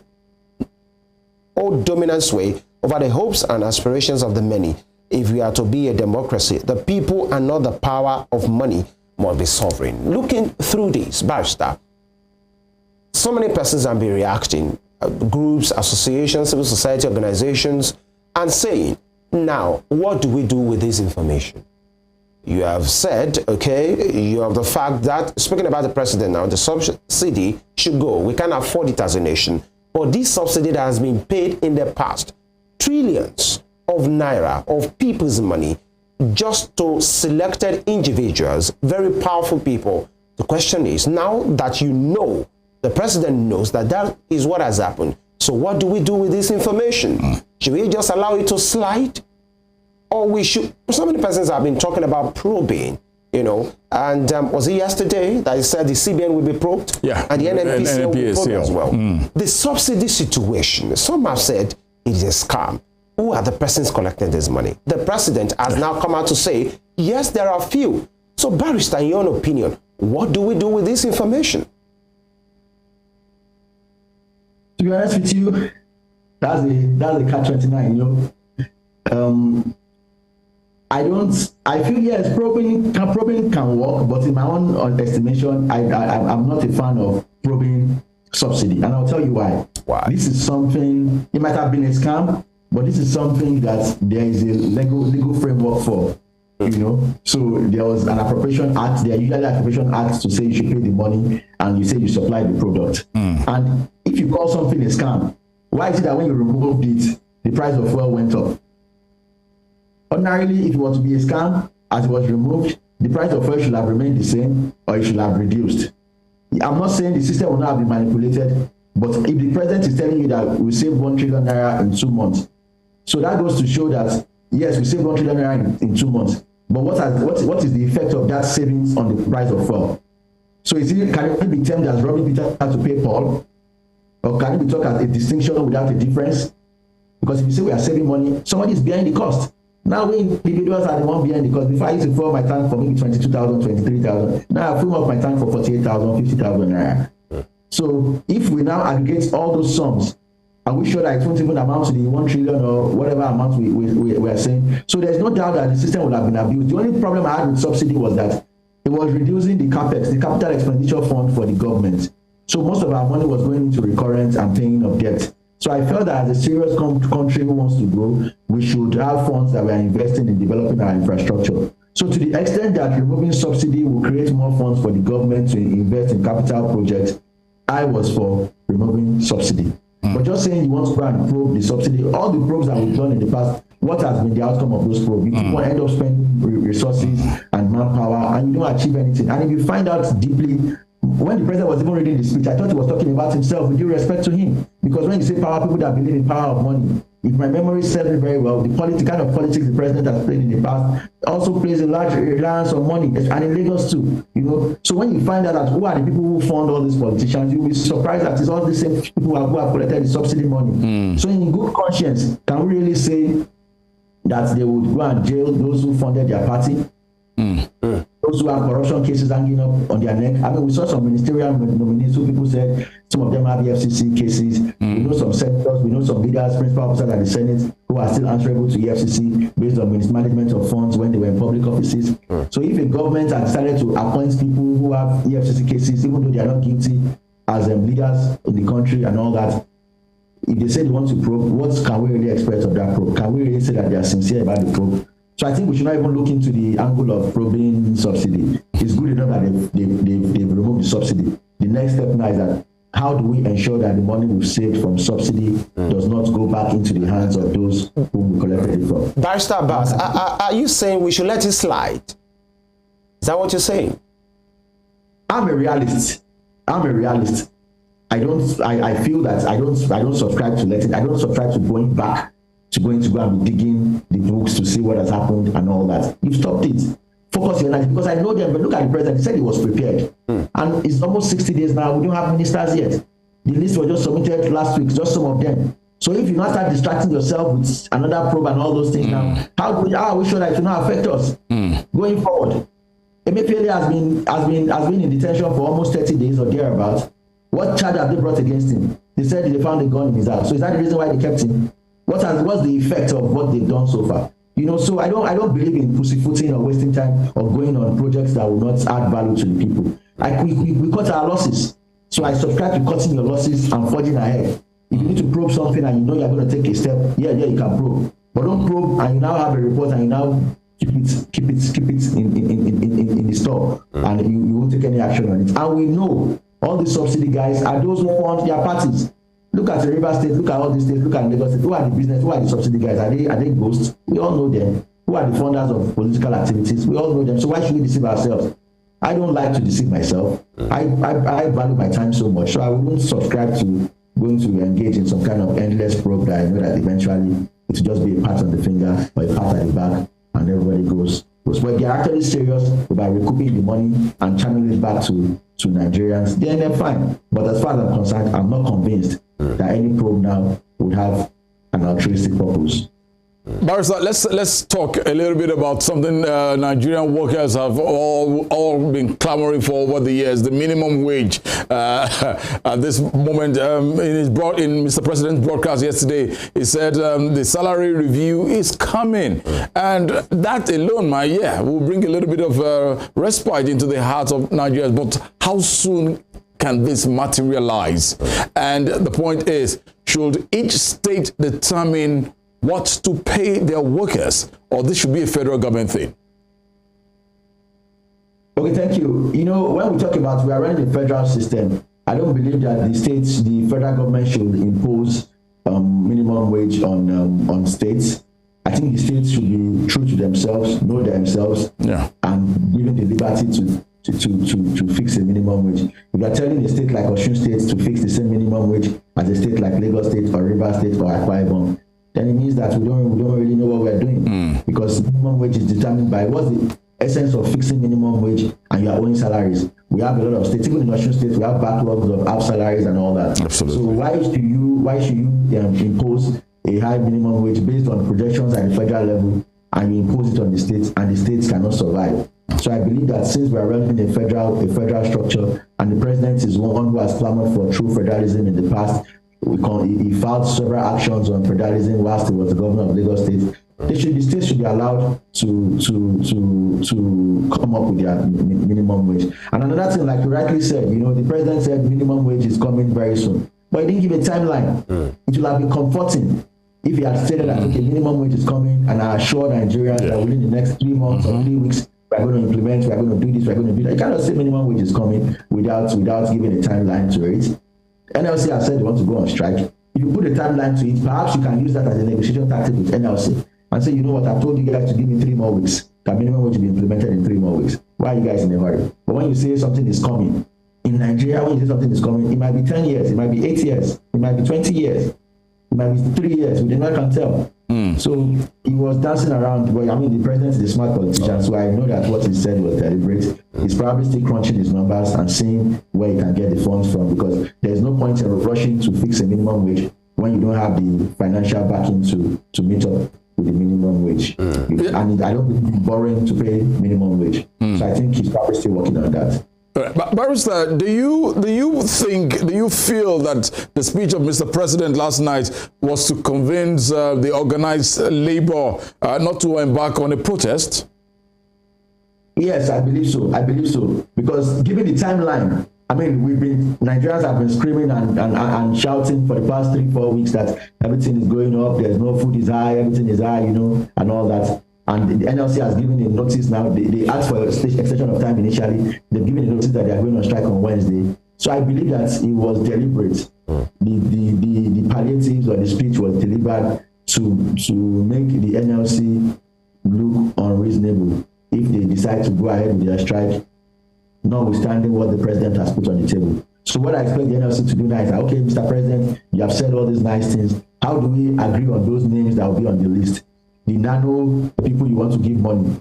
or dominant sway over the hopes and aspirations of the many. If we are to be a democracy, the people and not the power of money must be sovereign. Looking through this, Barrister, so many persons have been reacting, groups, associations, civil society organizations, and saying, now, what do we do with this information? You have said, okay, you have the fact that, speaking about the president now, the subsidy should go. We can't afford it as a nation. But this subsidy that has been paid in the past, trillions of naira, of people's money, just to selected individuals, very powerful people. The question is, now that you know, the president knows that that is what has happened, so what do we do with this information? Should we just allow it to slide? Or we should, so many persons have been talking about probing, you know, and was it yesterday that he said the CBN will be probed? Yeah. And the NNPC will be probed as well. The subsidy situation, some have said it is a scam. who are the persons collecting this money? The president has now come out to say, yes, there are few. So, Barrister, in your own opinion, what do we do with this information? To be honest with you, that's a catch-29, you know. I feel yes, probing can work, but in my own estimation, I'm not a fan of probing subsidy, and I'll tell you why. Why? This is something, it might have been a scam, but this is something that there is a legal framework for, you know. So there was an appropriation act, there are usually appropriation acts to say you should pay the money and you say you supply the product. And if you call something a scam, why is it that when you removed it, the price of fuel went up? Ordinarily, if it was to be a scam, as it was removed, the price of fuel should have remained the same or it should have reduced. I'm not saying the system will not have been manipulated, but if the president is telling you that we saved 1 trillion naira in 2 months, so that goes to show that, yes, we saved 1 trillion naira in 2 months, but what is the effect of that savings on the price of fuel? So can it be termed as robbing Peter to pay Paul? Or can it be talked as a distinction without a difference? Because if you say we are saving money, somebody is behind the cost. Now we individuals are the one behind the cost. Before I used to fill my tank for maybe 22,000, 23,000. Now I fill up my tank for 48,000, 50,000 naira. So if we now aggregate all those sums, and we show that it won't even amount to the 1 trillion or whatever amount we are saying. So there's no doubt that the system would have been abused. The only problem I had with subsidy was that it was reducing the capex, the capital expenditure fund for the government. So most of our money was going into recurrent and paying of debt. So I felt that as a serious country who wants to grow, we should have funds that we are investing in developing our infrastructure. So to the extent that removing subsidy will create more funds for the government to invest in capital projects, I was for removing subsidy. But just saying you want to go and probe the subsidy, all the probes that we've done in the past, what has been the outcome of those probes? You people end up spending resources and manpower and you don't achieve anything. And if you find out deeply, when the president was even reading the speech, I thought he was talking about himself with due respect to him. Because when you say power, people that believe in power of money, if my memory serves me very well, the kind of politics the president has played in the past also plays a large reliance on money, and in Lagos too, you know. So when you find out that who are the people who fund all these politicians, you'll be surprised that it's all the same people who have collected the subsidy money. So in good conscience, can we really say that they would go and jail those who funded their party? Those who have corruption cases hanging up on their neck. I mean, we saw some ministerial nominees who people said some of them have EFCC cases. We know some senators, we know some leaders, principal officers at the Senate who are still answerable to EFCC based on mismanagement of funds when they were in public offices. So if a government had decided to appoint people who have EFCC cases, even though they are not guilty, as leaders in the country and all that, if they say they want to probe, what can we really expect of that probe? Can we really say that they are sincere about the probe? So I think we should not even look into the angle of probing subsidy. It's good enough that they've removed the subsidy. The next step now is that how do we ensure that the money we've saved from subsidy does not go back into the hands of those whom we collected it from? Barrister Abbas, are you saying we should let it slide? Is that what you're saying? I'm a realist. I feel that I don't subscribe to letting. I don't subscribe to going back, to go and be digging the books to see what has happened and all that. You've stopped it. Focus your life, because I know them. But look at the president. He said he was prepared, and it's almost 60 days now. We don't have ministers yet. The list was just submitted last week, just some of them. So if you not start distracting yourself with another probe and all those things now, how are we sure that it will not affect us going forward? Emefiele has been in detention for almost 30 days or thereabouts. What charge have they brought against him? They said they found a gun in his house. So is that the reason why they kept him? What's the effect of what they've done so far? You know, so I don't believe in pussyfooting or wasting time or going on projects that will not add value to the people. We cut our losses. So I subscribe to cutting your losses and forging ahead. If you need to probe something and you know you're going to take a step, yeah, you can probe. But don't probe and you now have a report and you now keep it in the store, and you won't take any action on it. And we know all the subsidy guys are those who fund their parties. Look at the River State, look at all these states, look at Lagos State. Who are the business? Who are the subsidy guys? Are they ghosts? We all know them. Who are the funders of political activities? We all know them. So why should we deceive ourselves? I don't like to deceive myself. I value my time so much, so I wouldn't subscribe to going to engage in some kind of endless probe that I know that eventually it will just be a pat on the finger or a pat at the back, and everybody goes. When they're actually serious about recouping the money and channeling it back to Nigerians, then they're fine. But as far as I'm concerned, I'm not convinced that any probe now would have an altruistic purpose. Barrister, let's talk a little bit about something Nigerian workers have all been clamoring for over the years, the minimum wage. At this moment, in Mr. President's broadcast yesterday, he said the salary review is coming. And that alone, will bring a little bit of respite into the hearts of Nigerians. But how soon can this materialize? And the point is, should each state determine what to pay their workers, or this should be a federal government thing? Okay, thank you. You know, when we talk about we are running a federal system, I don't believe that the federal government should impose minimum wage on states. I think the states should be true to themselves, know themselves, and given the liberty to fix a minimum wage. If you are telling a state like Osun State to fix the same minimum wage as a state like Lagos State or Rivers State or Akwa Ibom, then it means that we don't really know what we're doing, because minimum wage is determined by what's the essence of fixing minimum wage and your own salaries. We have a lot of states, even in Osun State, we have backlogs of half salaries and all that. Absolutely. So why should you impose a high minimum wage based on projections at the federal level, and you impose it on the states, and the states cannot survive? So I believe that since we are running a federal structure, and the president is one who has clamored for true federalism in the past, he filed several actions on federalism whilst he was the governor of Lagos State. The states should be allowed to come up with their minimum wage. And another thing, like you rightly said, you know, the president said minimum wage is coming very soon, but he didn't give a timeline. It will have been comforting if he had stated that okay, minimum wage is coming, and I assure Nigerians that within the next 3 months or 3 weeks, we're going to implement, we're going to do this, we're going to do that. You cannot say minimum wage is coming without giving a timeline to it. NLC has said they want to go on strike. If you put a timeline to it, perhaps you can use that as a negotiation tactic with NLC and say, you know what, I've told you guys to give me 3 more weeks. That minimum wage will be implemented in 3 more weeks. Why are you guys in a hurry? But when you say something is coming, in Nigeria, when you say something is coming, it might be 10 years, it might be 8 years, it might be 20 years, it might be 3 years. We never can tell. So he was dancing around. Well, I mean, the president is a smart politician, so I know that what he said was deliberate. He's probably still crunching his numbers and seeing where he can get the funds from, because there's no point in rushing to fix a minimum wage when you don't have the financial backing to meet up with the minimum wage. And I don't believe borrowing to pay minimum wage. So I think he's probably still working on that. But Barrister, do you feel that the speech of Mr. President last night was to convince the organized labor not to embark on a protest? Yes, I believe so. I believe so. Because given the timeline, I mean, Nigerians have been screaming and shouting for the past 3-4 weeks that everything is going up, there's no food is high, everything is high, you know, and all that. And the NLC has given a notice now. They asked for extension of time initially. They've given a notice that they are going on strike on Wednesday. So I believe that it was deliberate. The palliatives or the speech was delivered to make the NLC look unreasonable if they decide to go ahead with their strike, notwithstanding what the president has put on the table. So what I expect the NLC to do now is that, okay, Mr. President, you have said all these nice things. How do we agree on those names that will be on the list? The nano people you want to give money.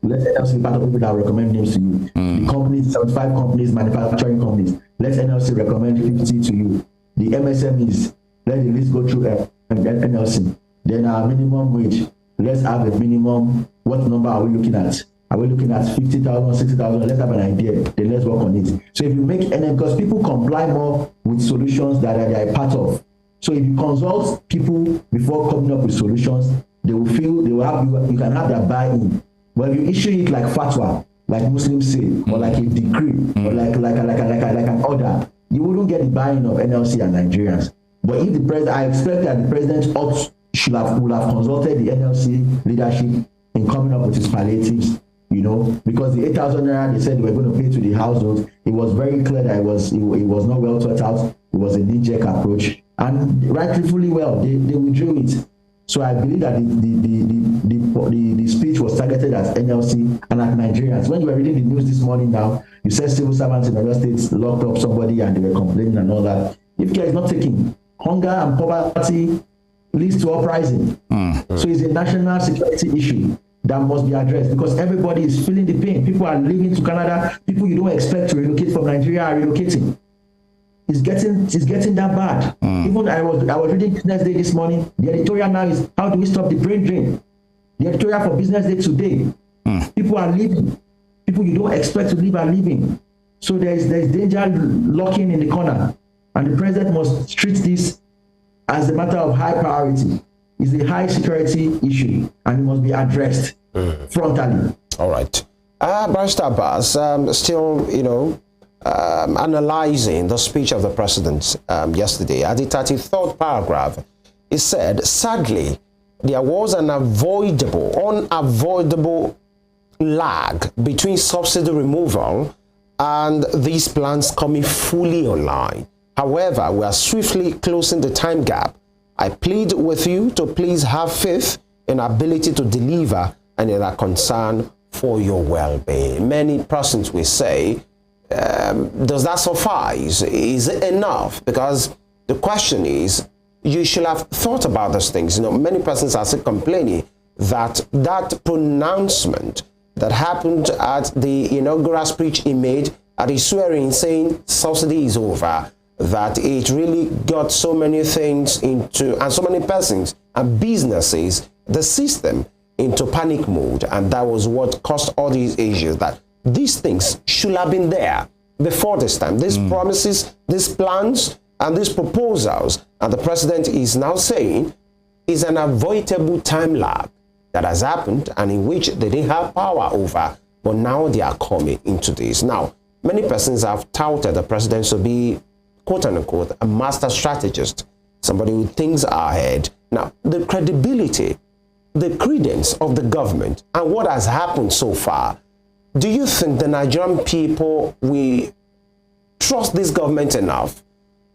Let NLC be part of people that recommend names to you. The companies, 75 companies, manufacturing companies, let NLC recommend 50 to you. The MSMEs, let the list go through NLC. Then our minimum wage, let's have a minimum. What number are we looking at? Are we looking at 50,000, 60,000? Let's have an idea. Then let's work on it. So if you make because people comply more with solutions that they are part of. So if you consult people before coming up with solutions, they will feel you can have their buy-in. But if you issue it like fatwa, like Muslims say, or like a decree, or like an order, you wouldn't get the buy-in of NLC and Nigerians. But if the president, I expect that the president would have consulted the NLC leadership in coming up with his palliatives, you know, because the 8,000 naira they said they were going to pay to the households, it was very clear that it was not well thought out. It was a knee-jerk approach, and rightfully well, they withdrew it. So I believe that the speech was targeted at NLC and at Nigerians. When you were reading the news this morning now, you said civil servants in other states locked up somebody and they were complaining and all that. If care is not taken, hunger and poverty leads to uprising. So it's a national security issue that must be addressed, because everybody is feeling the pain. People are leaving to Canada. People you don't expect to relocate from Nigeria are relocating. It's getting that bad. Even I was reading Business Day this morning. The editorial now is, how do we stop the brain drain? The editorial for Business Day today. People are leaving. People you don't expect to leave are leaving. So there's danger lurking in the corner. And the president must treat this as a matter of high priority. It's a high security issue and it must be addressed frontally. All right. Barrister ABASS, still, analyzing the speech of the president yesterday. At the 33rd paragraph, he said, sadly, there was an unavoidable lag between subsidy removal and these plans coming fully online. However, we are swiftly closing the time gap. I plead with you to please have faith in our ability to deliver and in our concern for your well-being. Many persons will say, does that suffice? Is it enough? Because the question is, you should have thought about those things. Many persons are still complaining that that pronouncement that happened at the inaugural speech he made at his swearing saying subsidy is over, that it really got so many things into, and so many persons and businesses, the system, into panic mode, and that was what caused all these issues. That these things should have been there before this time. These promises, these plans, and these proposals, and the president is now saying is an avoidable time lag that has happened and in which they didn't have power over, but now they are coming into this. Now, many persons have touted the president to be, quote unquote, a master strategist, somebody who thinks ahead. Now, the credibility, the credence of the government and what has happened so far, do you think the Nigerian people will trust this government enough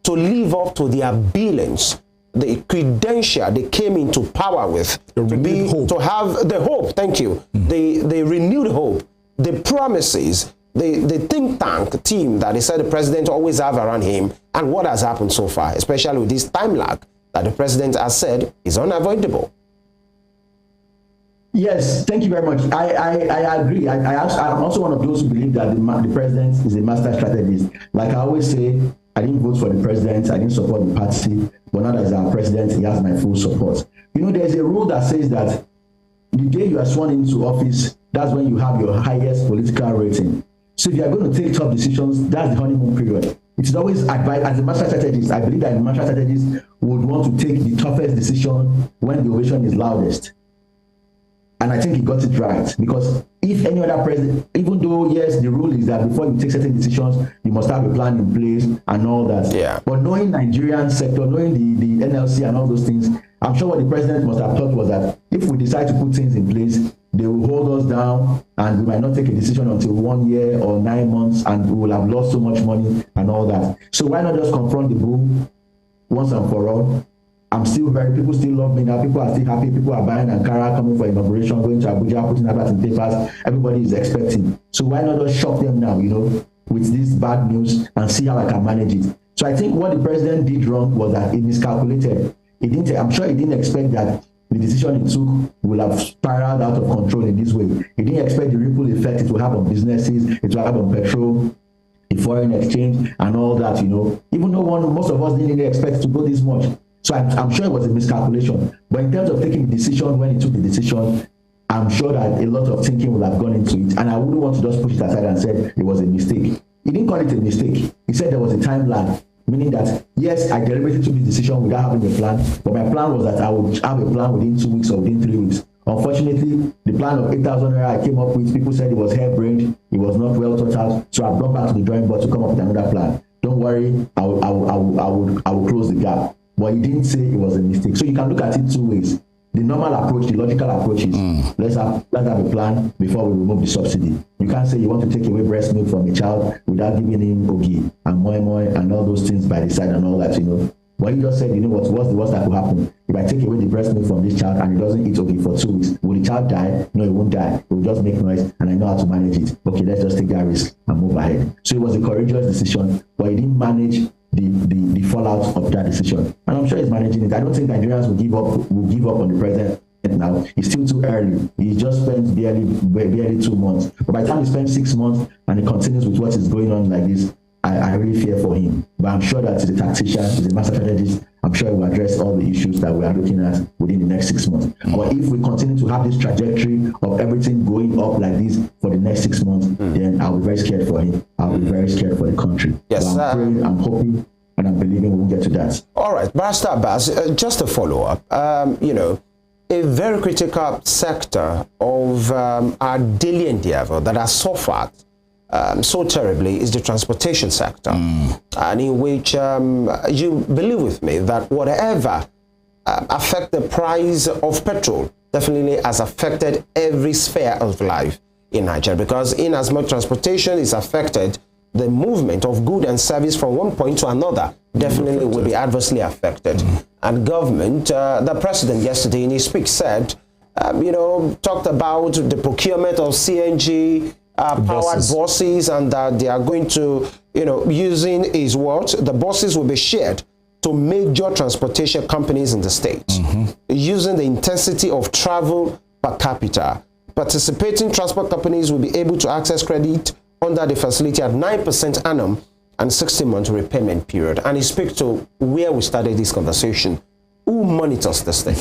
to live up to their billings, the credential they came into power with, to have the hope, thank you, the renewed hope, the promises, the think tank team that they said the president always have around him, and what has happened so far, especially with this time lag that the president has said is unavoidable? Yes, thank you very much. I agree. I'm also one of those who believe that the president is a master strategist. Like I always say, I didn't vote for the president, I didn't support the party, but now that he's our president, he has my full support. There's a rule that says that the day you are sworn into office, that's when you have your highest political rating. So if you are going to take tough decisions, that's the honeymoon period. It is always advised, as a master strategist, I believe that the master strategist would want to take the toughest decision when the ovation is loudest. And I think he got it right, because if any other president, even though, yes, the rule is that before you take certain decisions, you must have a plan in place and all that. Yeah. But knowing Nigerian sector, knowing the NLC and all those things, I'm sure what the president must have thought was that if we decide to put things in place, they will hold us down and we might not take a decision until 1 year or 9 months, and we will have lost so much money and all that. So why not just confront the bull once and for all? People still love me now. People are still happy. People are buying Ankara, coming for inauguration, going to Abuja, putting adverts in papers. Everybody is expecting. So why not just shock them now, with this bad news and see how I can manage it? So I think what the president did wrong was that he miscalculated. I'm sure he didn't expect that the decision he took will have spiraled out of control in this way. He didn't expect the ripple effect it will have on businesses, it will have on petrol, the foreign exchange, and all that, Even though most of us didn't expect it to go this much. So I'm sure it was a miscalculation. But in terms of taking the decision, when he took the decision, I'm sure that a lot of thinking will have gone into it. And I wouldn't want to just push it aside and say it was a mistake. He didn't call it a mistake. He said there was a time lag, meaning that, yes, I deliberately took the decision without having a plan. But my plan was that I would have a plan within 2 weeks or within 3 weeks. Unfortunately, the plan of 8,000 naira I came up with, people said it was harebrained, it was not well thought out. So I've gone back to the drawing board to come up with another plan. Don't worry, I will close the gap. But he didn't say it was a mistake. So you can look at it 2 ways. The normal approach, the logical approach is let's have a plan before we remove the subsidy. You can't say you want to take away breast milk from a child without giving him ogi and moi moi and all those things by the side and all that, But he just said, what's the worst that could happen? If I take away the breast milk from this child and he doesn't eat ogi for 2 weeks, will the child die? No, he won't die. It will just make noise and I know how to manage it. Okay, let's just take that risk and move ahead. So it was a courageous decision, but he didn't manage the fallout of that decision, and I'm sure he's managing it. I don't think Nigerians will give up on the president now. It's still too early. He just spent barely 2 months, but by the time he spends 6 months and he continues with what is going on like this, I really fear for him. But I'm sure that he's a tactician, he's a master strategist. I'm sure he will address all the issues that we are looking at within the next 6 months. But if we continue to have this trajectory of everything going up like this for the next 6 months, then I'll be very scared for him. I'll be very scared for the country. Yes, so I'm praying, I'm hoping, and I'm believing we'll get to that. All right, Barrister Abbas, just a follow-up. A very critical sector of our daily endeavor that has suffered so terribly is the transportation sector, and in which you believe with me that whatever affect the price of petrol definitely has affected every sphere of life in Nigeria, because in as much transportation is affected, the movement of good and service from one point to another definitely will be adversely affected. And government, the president yesterday in his speech said, talked about the procurement of CNG powered buses, and that they are going to, using his words, the buses will be shared to major transportation companies in the state, using the intensity of travel per capita. Participating transport companies will be able to access credit under the facility at 9% annum and 60-month repayment period. And he speaks to where we started this conversation. Who monitors this thing?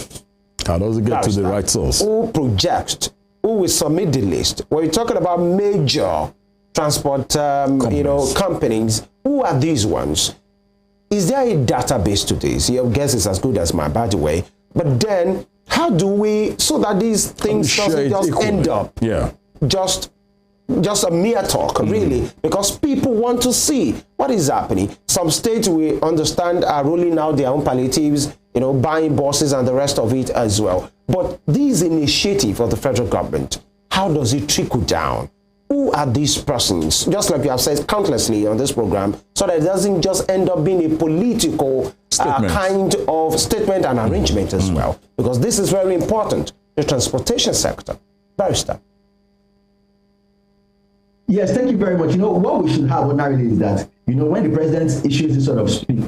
How does it get to the right source? Who projects? Who will submit the list? When you're talking about major transport companies, who are these ones? Is there a database to this? Your guess is as good as mine, by the way. But then, how do we, so that these things doesn't just end up just a mere talk, really, because people want to see what is happening. Some states, we understand, are rolling out their own palliatives, buying buses and the rest of it as well. But this initiative of the federal government, how does it trickle down? Who are these persons? Just like you have said countlessly on this program, so that it doesn't just end up being a political kind of statement and arrangement as well. Because this is very important, the transportation sector. Barrister. Yes, thank you very much. What we should have ordinarily is that, when the president issues this sort of speech,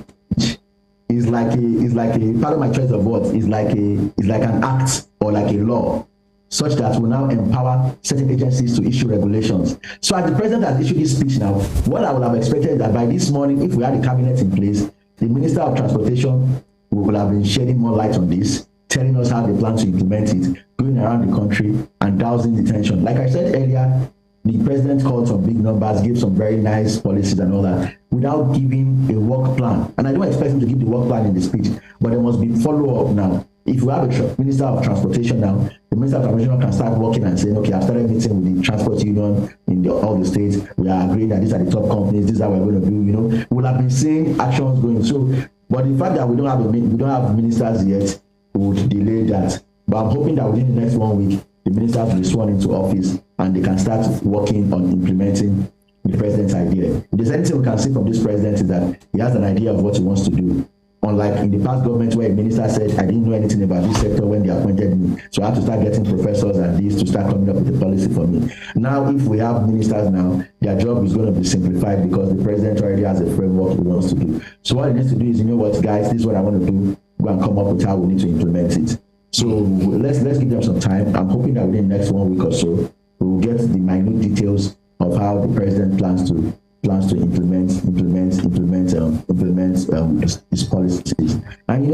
is like a part of my choice of words, is like an act or like a law, such that will now empower certain agencies to issue regulations. So as the president has issued this speech now, what I would have expected is that by this morning, if we had a cabinet in place, the Minister of Transportation will have been shedding more light on this, telling us how they plan to implement it, going around the country and dousing the tension. Like I said earlier, the president called some big numbers, gave some very nice policies and all that, without giving a work plan. And I don't expect him to give the work plan in the speech, but there must be follow-up now. If we have a Minister of Transportation now, the Minister of Transportation can start working and saying, okay, I've started meeting with the transport union in all the states. We are agreeing that these are the top companies, this is how we're going to do, We'll have been seeing actions going. So, but the fact that we don't have ministers yet would delay that. But I'm hoping that within the next 1 week, the ministers will be sworn into office and they can start working on implementing the president's idea. If there's anything we can see from this president is that he has an idea of what he wants to do. Unlike in the past government where a minister said, I didn't know anything about this sector when they appointed me, so I have to start getting professors and this to start coming up with a policy for me. Now, if we have ministers now, their job is going to be simplified because the president already has a framework he wants to do. So what he needs to do is, what, guys, this is what I want to do. Go and come up with how we need to implement it. So let's give them some time. I'm hoping that within the next 1 week or so, we will get the minute details of how the president plans to implement his policies. And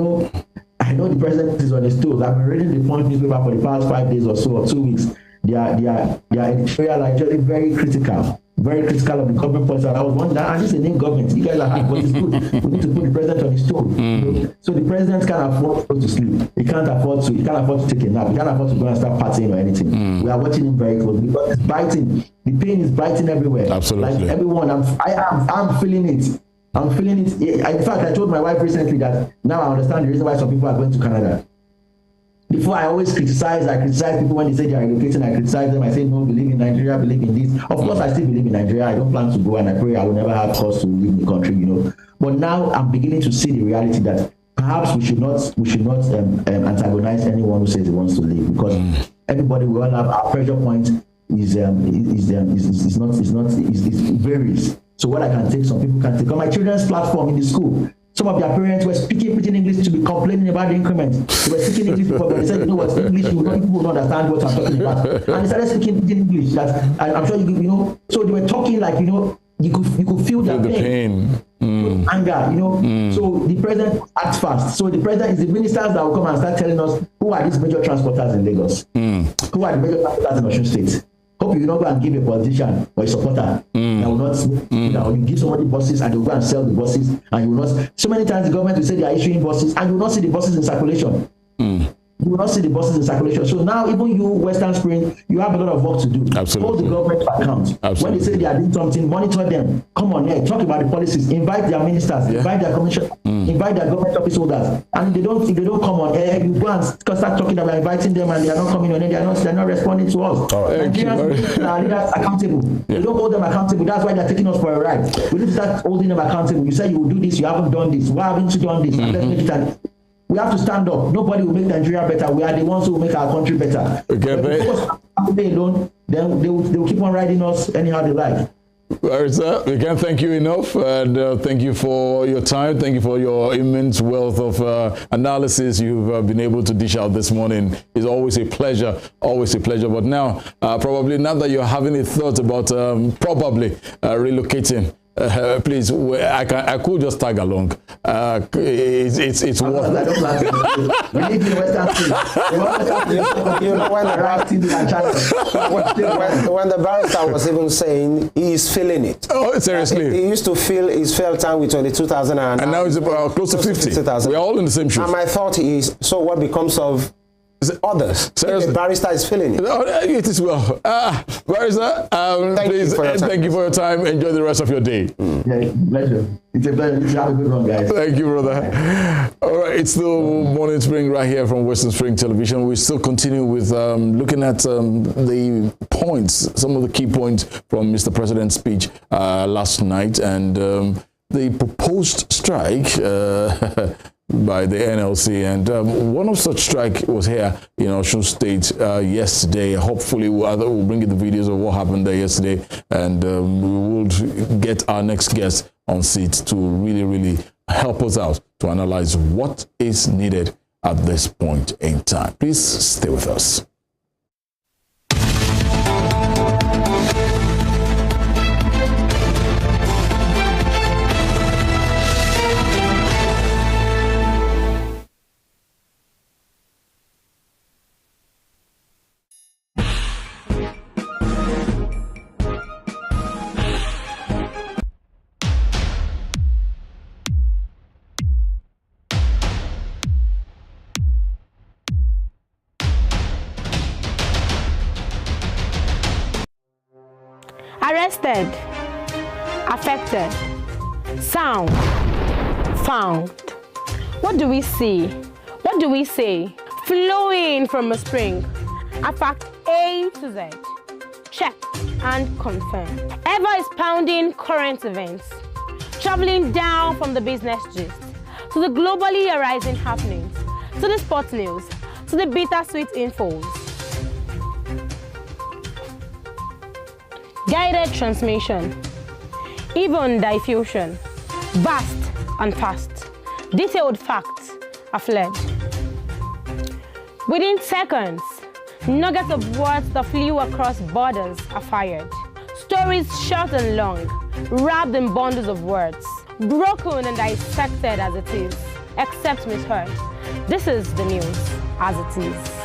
I know the president is on his toes. I've been reading the Punch newspaper for the past 5 days or so, or 2 weeks. Their editorial are actually very critical of the government policy. I was wondering, and this is a new government. You guys are hard, but it's good. We need to put the president on his toes. So the president can't afford to go to sleep. He can't afford to take a nap. He can't afford to go and start partying or anything. We are watching him very closely because it's biting. The pain is biting everywhere. Absolutely. Like everyone, I'm feeling it. I'm feeling it. In fact, I told my wife recently that now I understand the reason why some people are going to Canada. Before, I always criticize people when they say they are relocating. I criticize them. I say, no, believe in Nigeria, believe in this. Of course, I still believe in Nigeria. I don't plan to go, and I pray I will never have cause to leave the country, But now I'm beginning to see the reality that perhaps we should not antagonize anyone who says he wants to leave, because everybody will have our pressure point is varies. So what I can take, some people can take. On my children's platform in the school, some of their parents were speaking pidgin English to be complaining about the increment. They were speaking English before, but they said, English, people will not understand what I'm talking about. And they started speaking pidgin English. That I'm sure so they were talking like, you could feel their pain. Anger, you know. So the president acts fast. So the president is the ministers that will come and start telling us who are these major transporters in Lagos, who are the major transporters in Osun State. Hope you don't go and give a politician or a supporter that will not, you know, you give somebody buses and they will go and sell the buses, and you will not. So many times the government will say they are issuing buses and you will not see the buses in circulation. You will not see the buses in circulation. So now, even you, Western Spring, you have a lot of work to do. Absolutely. Hold the government to account. Absolutely. When they say they are doing something, monitor them. Come on here, talk about the policies. Invite their ministers, invite their commission, invite their government office holders. And if they don't come on air, you go and start talking about inviting them, and they are not coming on air. They're not responding to us. Nigerians are leaders accountable. You don't hold them accountable. That's why they're taking us for a ride. We need to start holding them accountable. You say you will do this, you haven't done this. Why haven't you done this? And let's make it. We have to stand up. Nobody will make Nigeria better. We are the ones who will make our country better. Okay, but if we focus on they alone, then they will keep on riding us anyhow they like. Well, sir, we can't thank you enough, and thank you for your time. Thank you for your immense wealth of analysis you've been able to dish out this morning. It's always a pleasure, always a pleasure. But now, probably now that you're having a thought about probably relocating, please, I could just tag along. It's worth it. We need the Western States. You know, when the barrister was even saying he's feeling it. Oh, seriously? He used to feel his fair time with 22,000 and now it's about close to 50. We're all in the same shoes. And my thought is, so what becomes of others? The barrister is feeling it. It is well. Barrister, please, thank you for your time. Enjoy the rest of your day. Yeah, pleasure. It's a pleasure. Have a good one, guys. Thank you, brother. All right, it's the Morning Spring right here from Western Spring Television. We still continue with looking at the points, some of the key points from Mr. President's speech last night, and the proposed strike by the NLC, and one of such strike was here in Osun State yesterday. Hopefully we'll bring you the videos of what happened there yesterday, and we will get our next guest on seat to really help us out to analyze what is needed at this point in time. Please stay with us. Arrested, affected, sound, found. What do we see? What do we say? Flowing from a spring. A fact A to Z. Check and confirm. Ever is pounding current events. Traveling down from the business gist to the globally arising happenings, to the sports news, to the bittersweet infos. Guided transmission, even diffusion, vast and fast, detailed facts are fled. Within seconds, nuggets of words that flew across borders are fired. Stories short and long, wrapped in bundles of words, broken and dissected as it is, except misheard. This is the news as it is.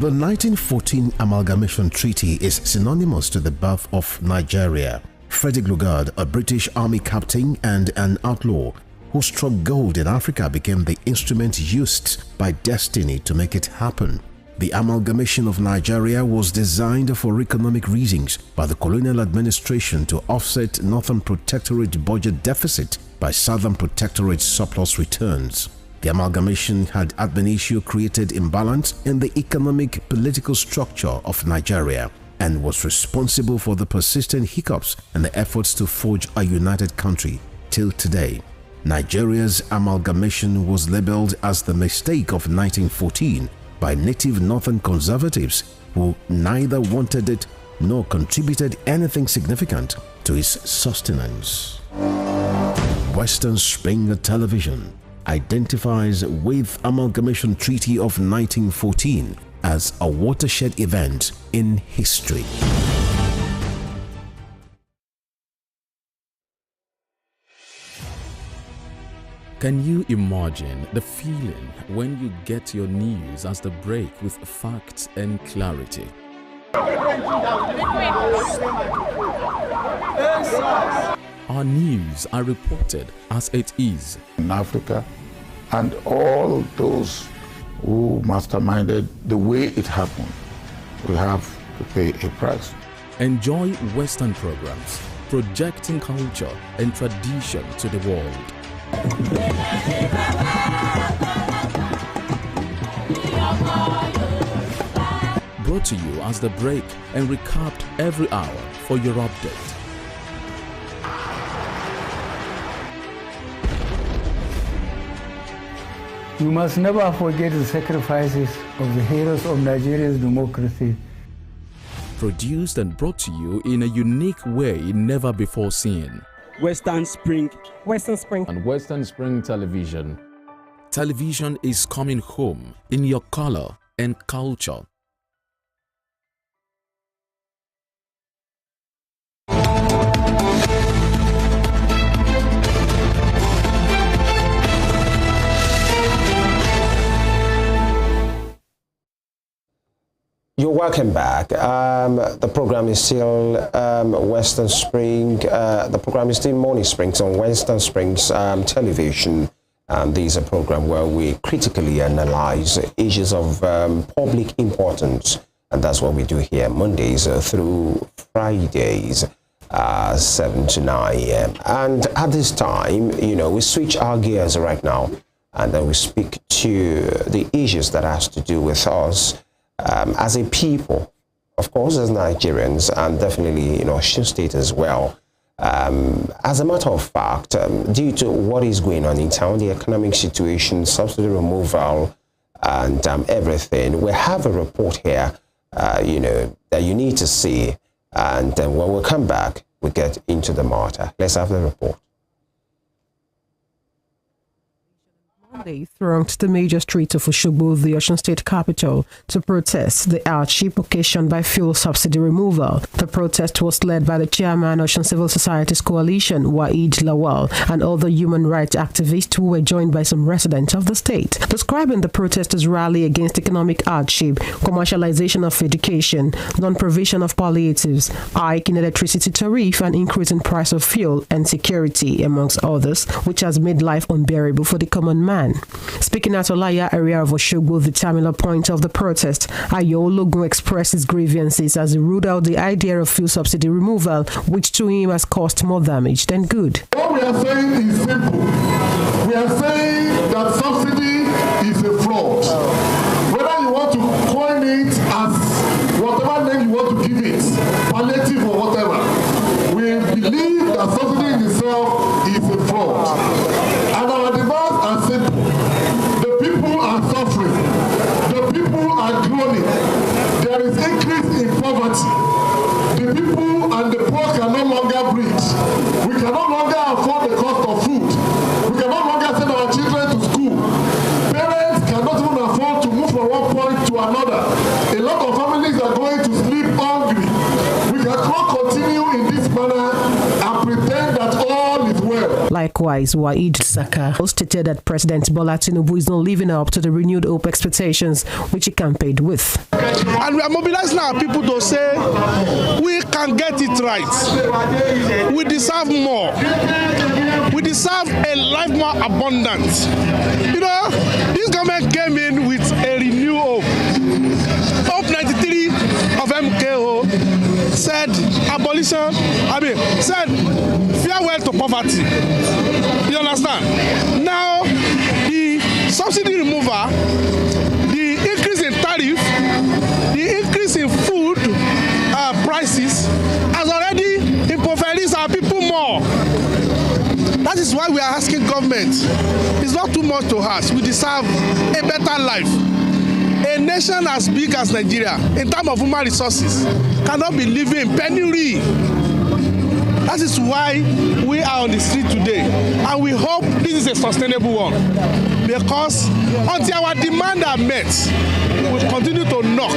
The 1914 Amalgamation Treaty is synonymous to the birth of Nigeria. Frederick Lugard, a British army captain and an outlaw who struck gold in Africa, became the instrument used by destiny to make it happen. The amalgamation of Nigeria was designed for economic reasons by the colonial administration to offset Northern Protectorate budget deficit by Southern Protectorate surplus returns. The amalgamation had ab initio created imbalance in the economic political structure of Nigeria and was responsible for the persistent hiccups and the efforts to forge a united country till today. Nigeria's amalgamation was labeled as the mistake of 1914 by native northern conservatives who neither wanted it nor contributed anything significant to its sustenance. Western Spring Television identifies with Amalgamation Treaty of 1914 as a watershed event in history. Can you imagine the feeling when you get your news as the break with facts and clarity? Our news are reported as it is. In Africa, and all those who masterminded the way it happened will have to pay a price. Enjoy Western programs, projecting culture and tradition to the world. Brought to you as the break and recapped every hour for your update. We must never forget the sacrifices of the heroes of Nigeria's democracy. Produced and brought to you in a unique way never before seen. Western Spring. Western Spring. And Western Spring Television. Television is coming home in your color and culture. You're welcome back. The program is still Western Spring. The program is still Morning Springs on Western Springs Television. This is a program where we critically analyze issues of public importance, and that's what we do here Mondays through Fridays, 7 to 9 a.m. And at this time, you know, we switch our gears right now, and then we speak to the issues that has to do with us. As a people, of course, as Nigerians, and definitely, you know, Osun State as well. As a matter of fact, due to what is going on in town, the economic situation, subsidy removal, and everything, we have a report here, you know, that you need to see. And then when we come back, we get into the matter. Let's have the report. They thronged the major streets of Osogbo, the Osun State capital, to protest the hardship occasioned by fuel subsidy removal. The protest was led by the chairman of Osun Civil Societies Coalition, WAHEED Lawal, and other human rights activists who were joined by some residents of the state. Describing the protesters' rally against economic hardship, commercialization of education, non-provision of palliatives, hike in electricity tariff, and increase in price of fuel and security, amongst others, which has made life unbearable for the common man. Speaking at Olaya area of Osogbo, the terminal point of the protest, Ayo Ologun expressed his grievances as he ruled out the idea of fuel subsidy removal, which to him has caused more damage than good. What we are saying is simple. We are saying that subsidy is a fraud. Whether you want to coin it as whatever name you want to give it, palliative or whatever, we believe that subsidy in itself is a fraud. And our demands are simple. The people are suffering. The people are groaning. There is increase in poverty. The people and the poor can no longer breathe. We can no longer afford the cost of food. We can no longer send our children to school. Parents cannot even afford to move from one point to another. A lot of families are going to sleep hungry. We cannot continue in this manner and pretend that all is well. Likewise, WAHEED SAKA stated that President Bola Tinubu is not living up to the renewed hope expectations which he campaigned with. And we are mobilizing our people to say we can get it right. We deserve more. We deserve a life more abundant. You know, this government came in with a renewed hope. Hope 93 of MKO said abolition, said farewell to poverty. You understand? Now, the subsidy removal, the increase in tariff, the increase in food prices has already impoverished our people more. That is why we are asking government. It's not too much to ask. We deserve a better life. A nation as big as Nigeria, in terms of human resources, cannot be living in penury. That is why we are on the street today. And we hope this is a sustainable one. Because until our demands are met, we will continue to knock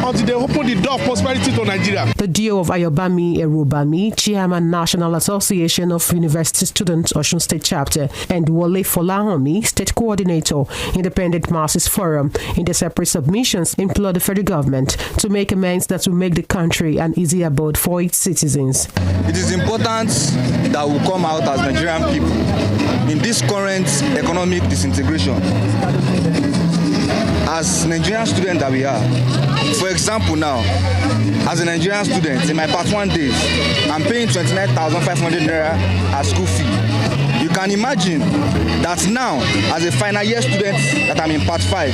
until they open the door of prosperity to Nigeria. The DO of Ayobami Erubami, Chairman National Association of University Students, Osun State Chapter, and Wole Folahomi, State Coordinator, Independent Masses Forum, in their separate submissions, implored the federal government to make amends that will make the country an easy abode for its citizens. It is important that we come out as Nigerian people in this current economic disintegration. As Nigerian students that we are, for example now, as a Nigerian student, in my part 1 days, I'm paying 29,500 naira as school fee. You can imagine that now, as a final year student that I'm in part 5,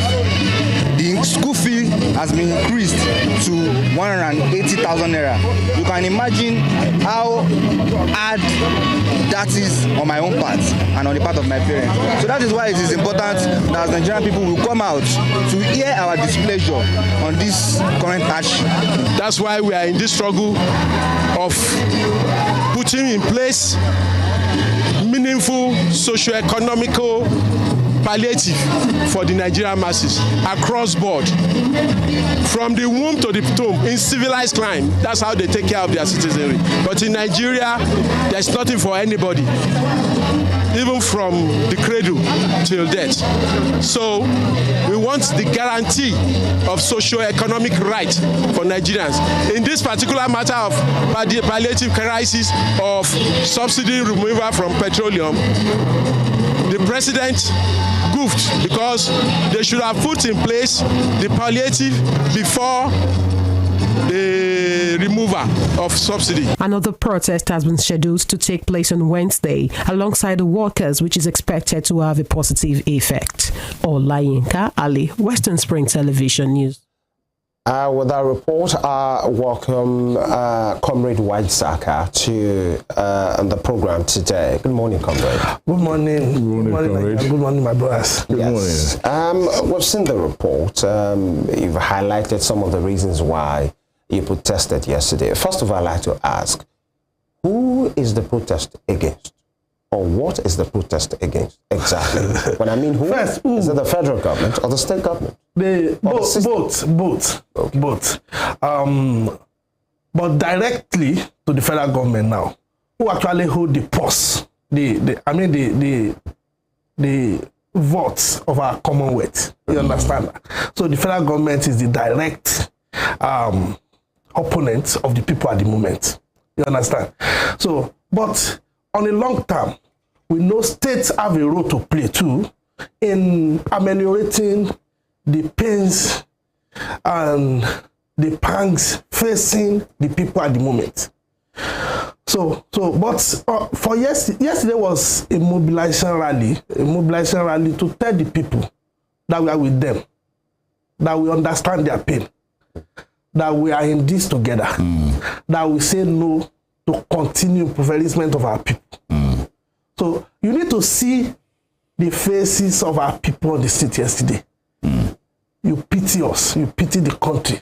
the school fee has been increased to 180,000 naira. You can imagine how hard that is on my own part and on the part of my parents. So that is why it is important that as Nigerian people will come out to hear our displeasure on this current hardship. That's why we are in this struggle of putting in place meaningful socio-economical palliative for the Nigerian masses across board, from the womb to the tomb, in civilized crime. That's how they take care of their citizenry. But in Nigeria, there's nothing for anybody, even from the cradle till death. So we want the guarantee of socio-economic right for Nigerians. In this particular matter of palliative crisis of subsidy removal from petroleum, the president goofed because they should have put in place the palliative before the removal of subsidy. Another protest has been scheduled to take place on Wednesday alongside the workers, which is expected to have a positive effect. Olayinka Ali, Western Spring Television News. With our report, welcome Comrade WAHEED SAKA to the program today. Good morning, Comrade. Good morning. Good morning, Comrade. Good morning, my brothers. Good morning. We've seen the report. You've highlighted some of the reasons why you protested yesterday. First of all, I'd like to ask, who is the protest against? Or what is the protest against exactly? When I mean who, first, is it the federal government or the state government? Both. But directly to the federal government now, who actually hold the pulse, the votes of our Commonwealth. You understand that? So the federal government is the direct opponent of the people at the moment. You understand? So, but on a long term, we know states have a role to play too in ameliorating the pains and the pangs facing the people at the moment. But for yesterday was a mobilization rally to tell the people that we are with them, that we understand their pain, that we are in this together, that we say no to continue impoverishment of our people. So you need to see the faces of our people on the street yesterday. You pity us, you pity the country,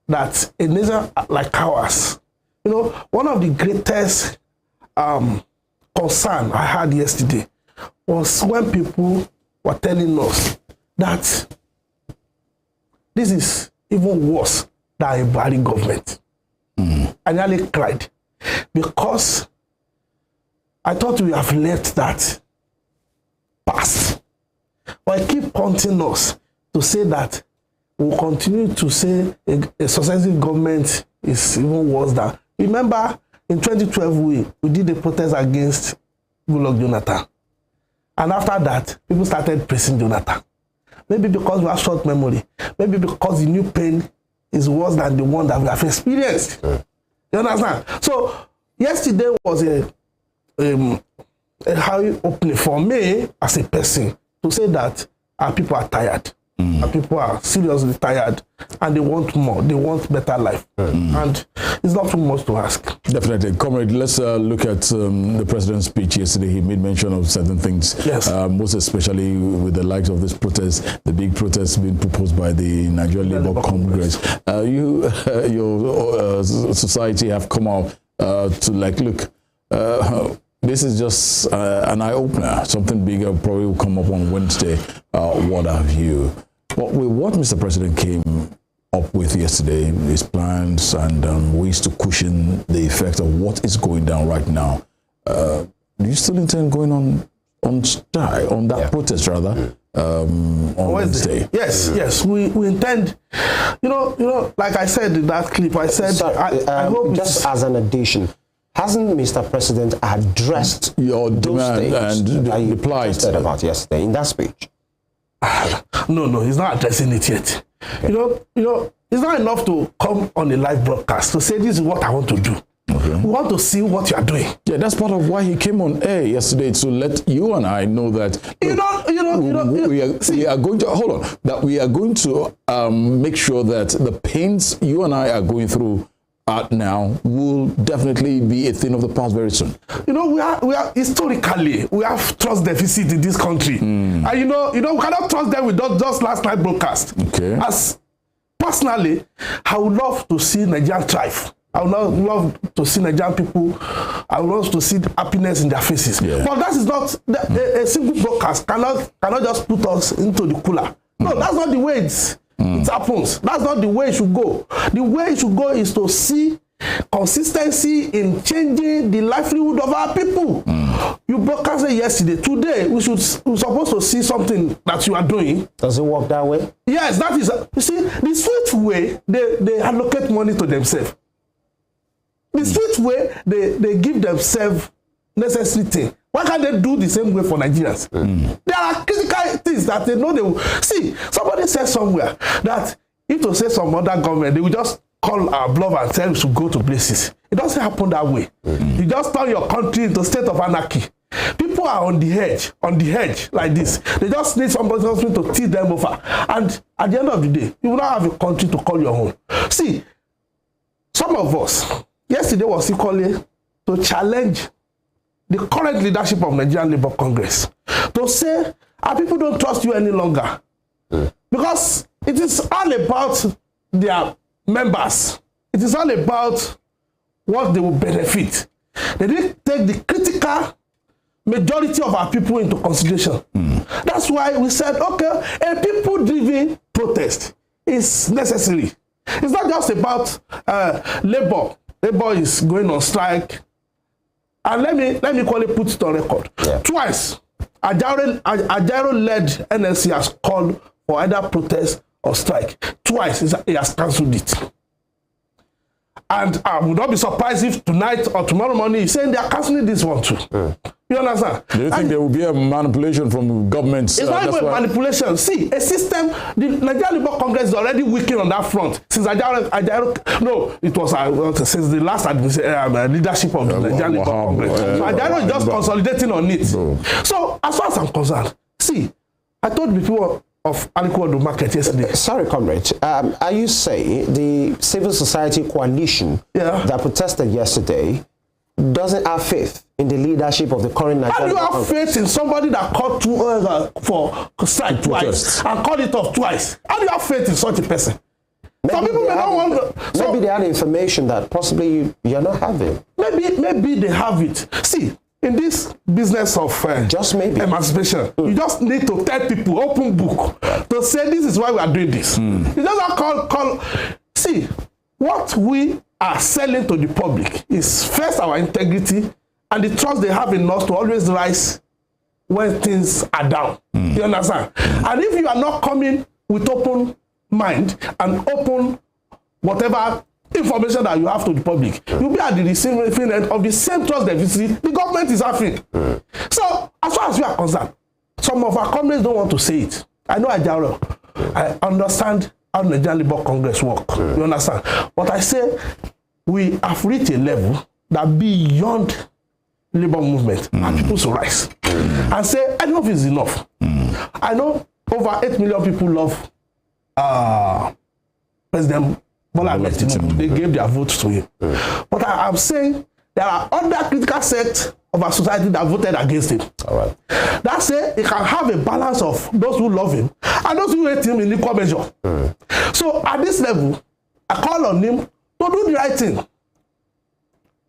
that a nation like ours, you know, one of the greatest concern I had yesterday was when people were telling us that this is even worse than a BARR government. I nearly cried because I thought we have let that pass. But I keep pointing us to say that we'll continue to say a successive government is even worse than. Remember, in 2012, we did a protest against Goodluck Jonathan. And after that, people started praising Jonathan. Maybe because we have short memory. Maybe because the new pain is worse than the one that we have experienced. You understand? So, yesterday was a high opening for me as a person to say that our people are tired. Our people are seriously tired and they want more. They want better life. And it's not too much to ask. Definitely. Comrade, let's look at the president's speech yesterday. He made mention of certain things, yes. Most especially with the likes of this protest, the big protest being proposed by the Nigerian Labour Congress. Your society have come out to like, look, this is just an eye-opener. Something bigger probably will come up on Wednesday. What have you? But with what Mr. President came up with yesterday, his plans and ways to cushion the effect of what is going down right now, do you still intend going on strike, on that protest rather, on Wednesday? Yes, we intend. You know, like I said in that clip, I said, I hope just as an addition. Hasn't Mr. President addressed your demand and you replied about yesterday in that speech? No, he's not addressing it yet. Okay. You know, it's not enough to come on a live broadcast to say this is what I want to do. Okay. We want to see what you are doing. Yeah, that's part of why he came on air yesterday, to let you and I know that we are going to hold on. That we are going to make sure that the pains you and I are going through now will definitely be a thing of the past very soon. You know, we are historically we have trust deficit in this country, and you know we cannot trust them with just last night broadcast. Okay. As personally, I would love to see Nigerian thrive. I would love to see Nigerian people. I would love to see happiness in their faces. Yeah. But that is not a single broadcast cannot just put us into the cooler. No, that's not the way it happens. That's not the way it should go. The way it should go is to see consistency in changing the livelihood of our people. You broadcasted yesterday. Today, we're supposed to see something that you are doing. Does it work that way? Yes, that is. You see, the sweet way, they allocate money to themselves. The sweet way, they give themselves necessary things. Why can't they do the same way for Nigerians? There are critical things that they know they will. See, somebody said somewhere that if to say some other government, they will just call our bluff and tell us to go to places. It doesn't happen that way. You just turn your country into a state of anarchy. People are on the edge like this. They just need somebody else to teach them over. And at the end of the day, you will not have a country to call your own. See, some of us, yesterday was equally to challenge the current leadership of Nigerian Labour Congress to say our people don't trust you any longer. Because it is all about their members. It is all about what they will benefit. They didn't take the critical majority of our people into consideration. That's why we said, okay, a people-driven protest is necessary. It's not just about labor. Labor is going on strike. And let me put it on record. Yeah. Twice, Ajaro-led NLC has called for either protest or strike. Twice, he has cancelled it. And I would not be surprised if tonight or tomorrow morning he's saying they are cancelling this one too. You understand? Do you think there will be a manipulation from governments? It's not even manipulation. See, a system, the Nigerian Labour Congress is already weakening on that front. Since it was since the last leadership of the Nigerian Labour Congress. So Ajaro is just consolidating on it. So as far as I'm concerned, see, I told the people of unequal market yesterday. Sorry, comrade. Are you saying the civil society coalition that protested yesterday doesn't have faith in the leadership of the current Nigerian? How do you have faith in somebody that called for strike twice and called it off twice? How do you have faith in such a person? Some people may not want to. Maybe they had information that possibly you're not having. Maybe they have it. See, in this business of just maybe emancipation, you just need to tell people, open book, to say this is why we are doing this. You just call. See, what we are selling to the public is first our integrity and the trust they have in us to always rise when things are down. You understand? And if you are not coming with open mind and open whatever information that you have to the public, you'll be at the receiving end of the same trust deficit the government is having. So, as far as we are concerned, some of our comrades don't want to say it. I know I understand how the Nigerian Labour Congress work. You understand? But I say we have reached a level that beyond labor movement and people to rise and say enough is enough. I know over 8 million people love President Bola Ahmed Tinubu. They gave their votes to him. But I am saying there are other critical sects of our society that voted against him. All right. That say he can have a balance of those who love him and those who hate him in equal measure. So at this level, I call on him to do the right thing.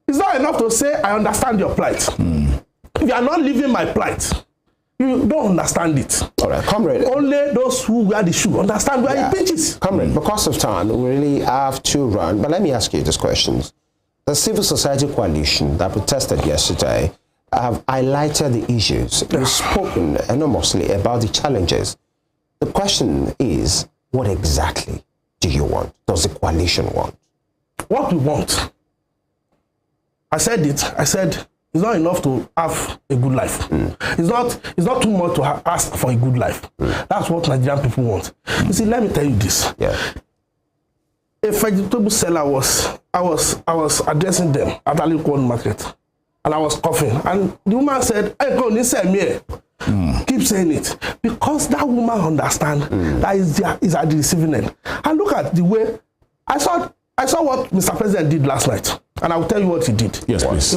It's not enough to say, I understand your plight. If you are not living my plight, you don't understand it. All right, comrade. Only those who wear the shoe understand where it pinches. Comrade, because of time, we really have to run. But let me ask you these questions. The civil society coalition that protested yesterday have highlighted the issues. You've spoken enormously about the challenges. The question is, what exactly do you want? Does the coalition want? What we want, I said it. I said it's not enough to have a good life. It's not too much to ask for a good life. That's what Nigerian people want. You see, let me tell you this. A vegetable seller I was addressing them at Alikon Market, and I was coughing, and the woman said, "Hey, go, listen me." Keep saying it because that woman understand that is at the receiving end. And look at the way I saw what Mr. President did last night, and I will tell you what he did. Yes, please.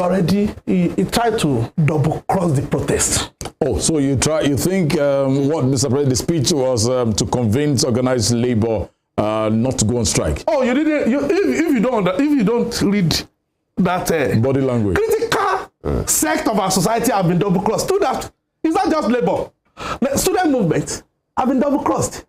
He tried to double cross the protest. Oh, so you think what Mr. President, the speech was to convince organized labor not to go on strike? Oh, you didn't. If you don't read that body language, critical sect of our society have been double crossed. To that, it's not just labor. The student movement have been double crossed.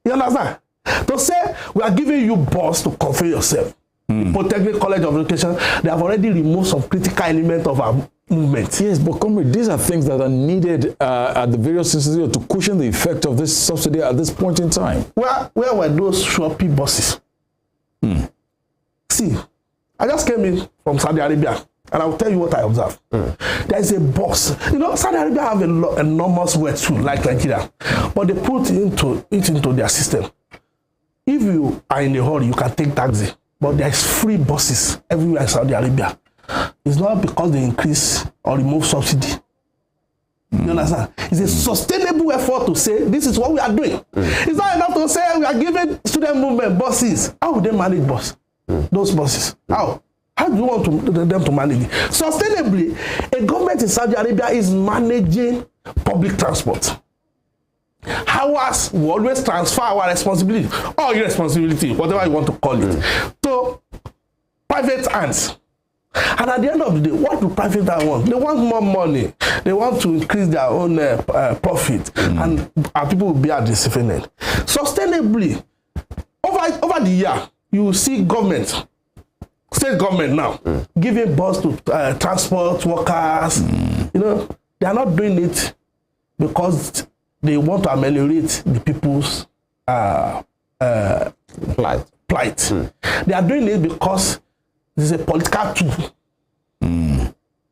You understand? To say we are giving you boss to confer yourself. Polytechnic College of Education, they have already removed some critical element of our movement. Yes, but comrade, these are things that are needed at the various institutions to cushion the effect of this subsidy at this point in time. Where were those shopping buses? See, I just came in from Saudi Arabia, and I will tell you what I observed. There is a bus. You know, Saudi Arabia have an enormous wet too, like Nigeria, but they put it into their system. If you are in a hurry, you can take taxi, but there is free buses everywhere in Saudi Arabia. It's not because they increase or remove subsidy. You understand? It's a sustainable effort to say this is what we are doing. It's not enough to say we are giving student movement buses. How would they manage those buses? How? How do you want them to manage it? Sustainably, a government in Saudi Arabia is managing public transport. Ours will always transfer our responsibility, or irresponsibility, whatever you want to call it, to private hands. And at the end of the day, what do private hands want? They want more money. They want to increase their own profit, and our people will be at the receiving end. Sustainably, over the year, you will see government, state government now, giving bus to transport workers. You know, they are not doing it because they want to ameliorate the people's plight. They are doing it because it's a political tool.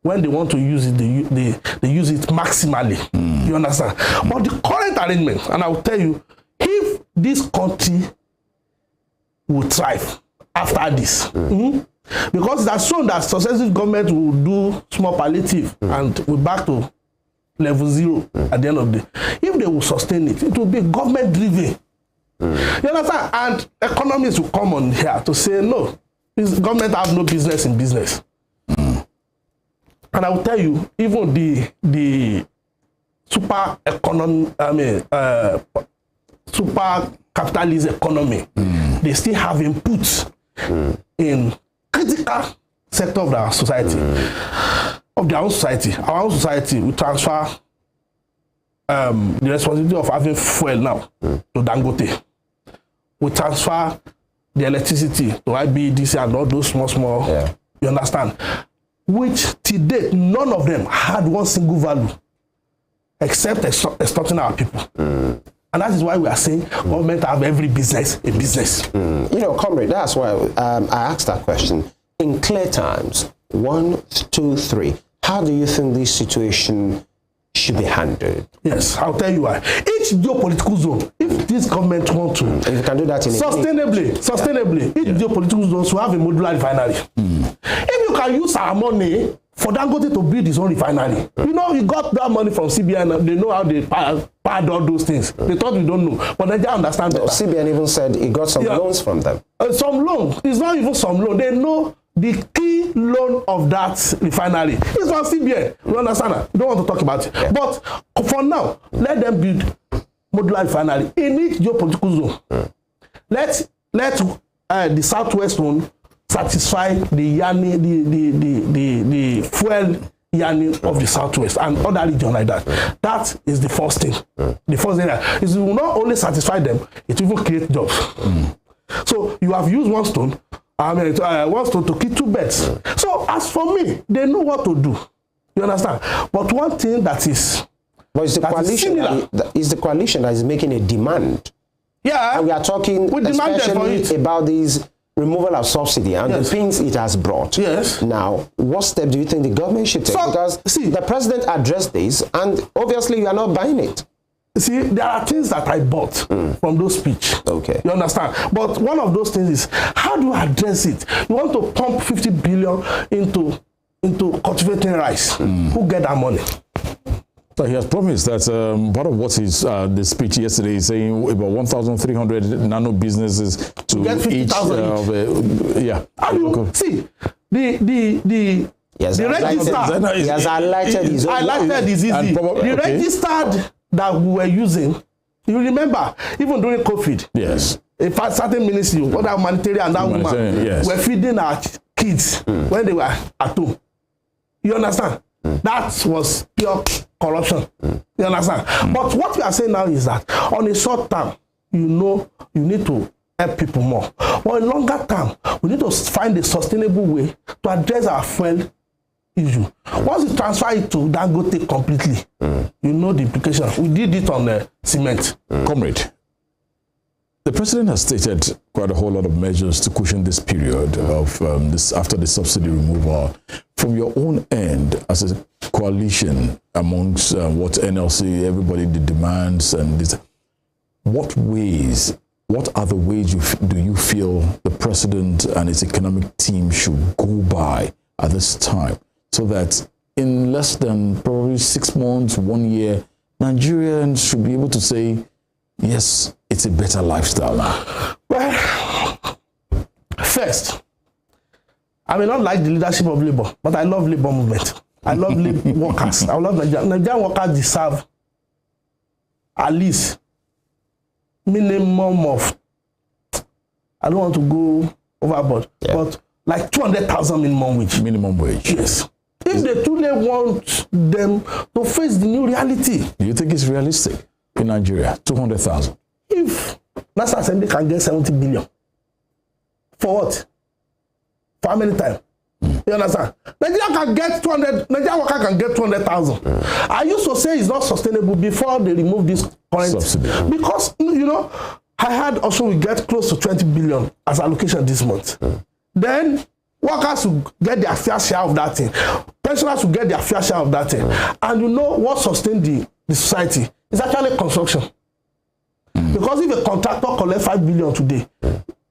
When they want to use it, they use it maximally. You understand? But the current arrangement, and I will tell you, if this country will thrive after this, because it has shown that successive government will do small palliative and we're back to level 0 at the end of the day. If they will sustain it, it will be government driven. You understand? And economists will come on here to say, no, this government have no business in business. And I will tell you, even the super capitalist economy, they still have inputs in critical sector of our society. Of their own society. Our own society, we transfer the responsibility of having fuel now to Dangote. We transfer the electricity to IBDC and all those small. You understand? which to date, none of them had one single value, except extorting our people. And that is why we are saying government have every business a business. You know, comrade, that's why I asked that question. In clear terms, 1, 2, 3, how do you think this situation should be handled? Yes, I'll tell you why. Each geopolitical zone, if this government wants to, if you can do that in sustainably, each geopolitical zone should have a modular refinery. If you can use our money for Dangote to build his own refinery, you know, he got that money from CBN. They know how they pad all those things. They thought we don't know, but they understand that. CBN even said he got some loans from them. Some loan. It's not even some loan. They know the key loan of that refinery is from CBN. You understand that? You don't want to talk about it. Yeah. But for now, let them build modular refinery in each geopolitical zone. Let the southwest one satisfy the fuel yearning of the southwest and other region like that. That is the first thing. The first thing is it will not only satisfy them, it will even create jobs. So you have used one stone. One stone to kill two birds. So as for me, they know what to do. You understand? But one thing that is, but it's the coalition that is making a demand. Yeah, and we are talking especially about these removal of subsidy and the pains it has brought. Yes. Now, what step do you think the government should take? Because the president addressed this, and obviously you are not buying it. See, there are things that I bought from those speech. Okay. You understand? But one of those things is, how do you address it? You want to pump 50 billion into cultivating rice. Who get that money? So he has promised that part of what is the speech yesterday is saying about 1,300 nano businesses to get 50,000 yeah. See, the register. He has highlighted his own. Highlighted is easy. The registered that we were using, you remember, even during COVID, yes, in fact, certain ministry, other humanitarian and that woman, were feeding our kids when they were at home. You understand? That was pure corruption. You understand? But what we are saying now is that on a short term, you know, you need to help people more. But in longer term, we need to find a sustainable way to address our fuel issue. Once you transfer it to Dangote completely, you know the implication. We did it on cement. Comrade, the president has stated quite a whole lot of measures to cushion this period of this after the subsidy removal. From your own end, as a coalition amongst what NLC, everybody the demands and this, what are the ways do you feel the president and his economic team should go by at this time, so that in less than probably 6 months, 1 year, Nigerians should be able to say, yes, it's a better lifestyle now? Well, first, I may not like the leadership of Labour, but I love Labour movement. I love workers. I love Nigerian workers deserve at least minimum of, I don't want to go overboard, but like 200,000 minimum wage. Minimum wage. Yes. If they truly want them to face the new reality. Do you think it's realistic in Nigeria? 200,000. If National Assembly can get 70 billion, for what? For how many times? You understand? Nigerian worker can get 200,000. I used to say it's not sustainable before they remove this current subsidy. Because, you know, I had Osun will get close to 20 billion as allocation this month. Then workers will get their fair share of that thing. Pensioners will get their fair share of that thing. And you know what sustains the society? It's actually construction. Because if a contractor collects 5 billion today,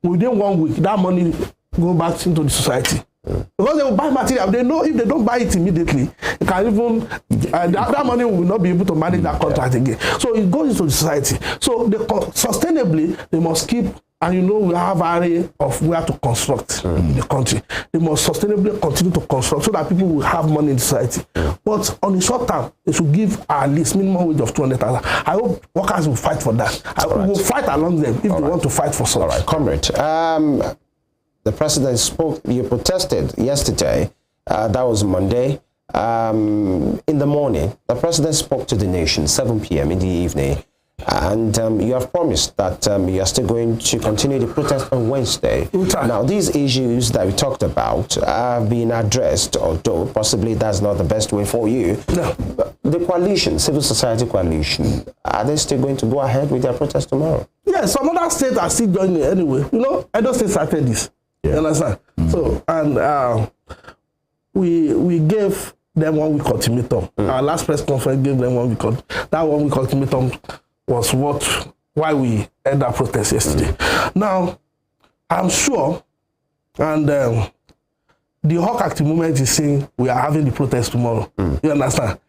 within 1 week, that money go back into the society. Because they will buy material. They know if they don't buy it immediately, it can even that money will not be able to manage that contract again. So it goes into the society. So sustainably, they must keep, and you know we have an area of where to construct the country. They must sustainably continue to construct so that people will have money in society. But on the short term, they should give at least minimum wage of 200,000. I hope workers will fight for that. We will fight along them if they want to fight for something. All right, comrade. The president spoke, you protested yesterday, that was Monday. In the morning, the president spoke to the nation, 7 p.m. in the evening. And you have promised that you are still going to continue the protest on Wednesday. Now, these issues that we talked about have been addressed, although possibly that's not the best way for you. No. The coalition, civil society coalition, are they still going to go ahead with their protest tomorrow? Yeah, some other states are still joining anyway. You know, Edo State started this. Yeah. You understand? So, and we gave them 1 week ultimatum. Our last press conference gave them 1 week. That 1 week ultimatum was why we ended our protest yesterday. Now, I'm sure, and the Hawk Active movement is saying we are having the protest tomorrow. You understand?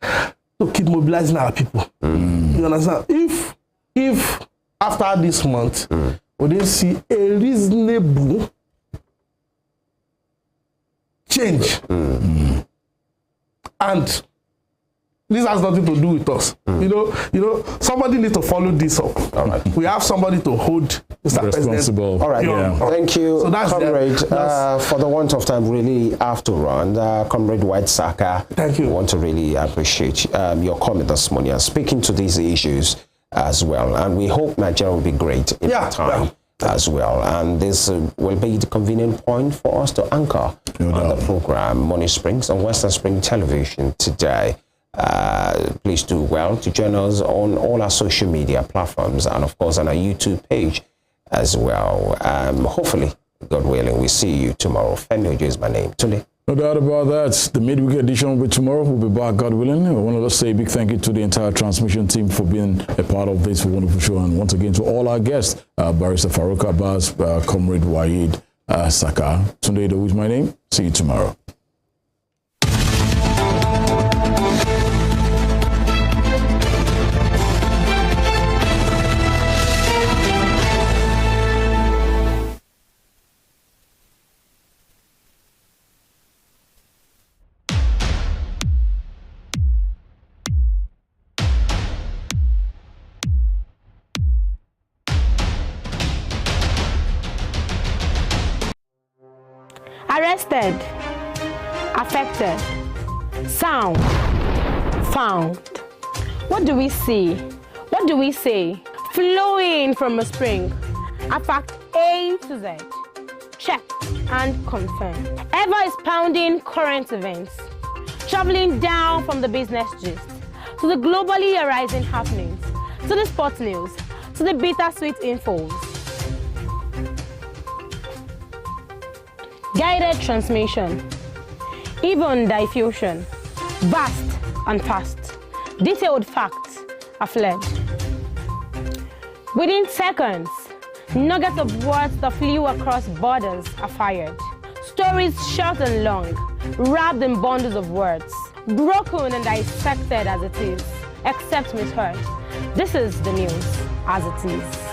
To keep mobilizing our people. You understand? If after this month we didn't see a reasonable change, and this has nothing to do with us. You know, somebody needs to follow this up. All right. We have somebody to hold Mr. Responsible. President. All right. Yeah. Thank you, so comrade. For the want of time, really have to run. Comrade White SAKA. Thank you. I want to really appreciate your comment this morning and speaking to these issues as well. And we hope Nigeria will be great in time. As well, and this will be the convenient point for us to anchor on the program Morning Springs on Western Spring Television today. Please do well to join us on all our social media platforms and of course on our YouTube page as well. Hopefully, God willing, we see you tomorrow. FEMI is my name. Tunde. No doubt about that. The midweek edition will be tomorrow. We'll be back, God willing. I want to say a big thank you to the entire transmission team for being a part of this wonderful show. And once again, to all our guests, Barrister FARUQ, ABASS, Comrade WAHEED, SAKA. Tunde IDOWU is my name. See you tomorrow. Arrested, affected, sound, found. What do we see? What do we say? Flowing from a spring. A fact A to Z. Check and confirm. Ever is pounding current events. Traveling down from the business gist to the globally arising happenings, to the sports news, to the bittersweet infos. Guided transmission, even diffusion, vast and fast, detailed facts are fled. Within seconds, nuggets of words that flew across borders are fired. Stories short and long, wrapped in bundles of words, broken and dissected as it is, except misheard. This is the news as it is.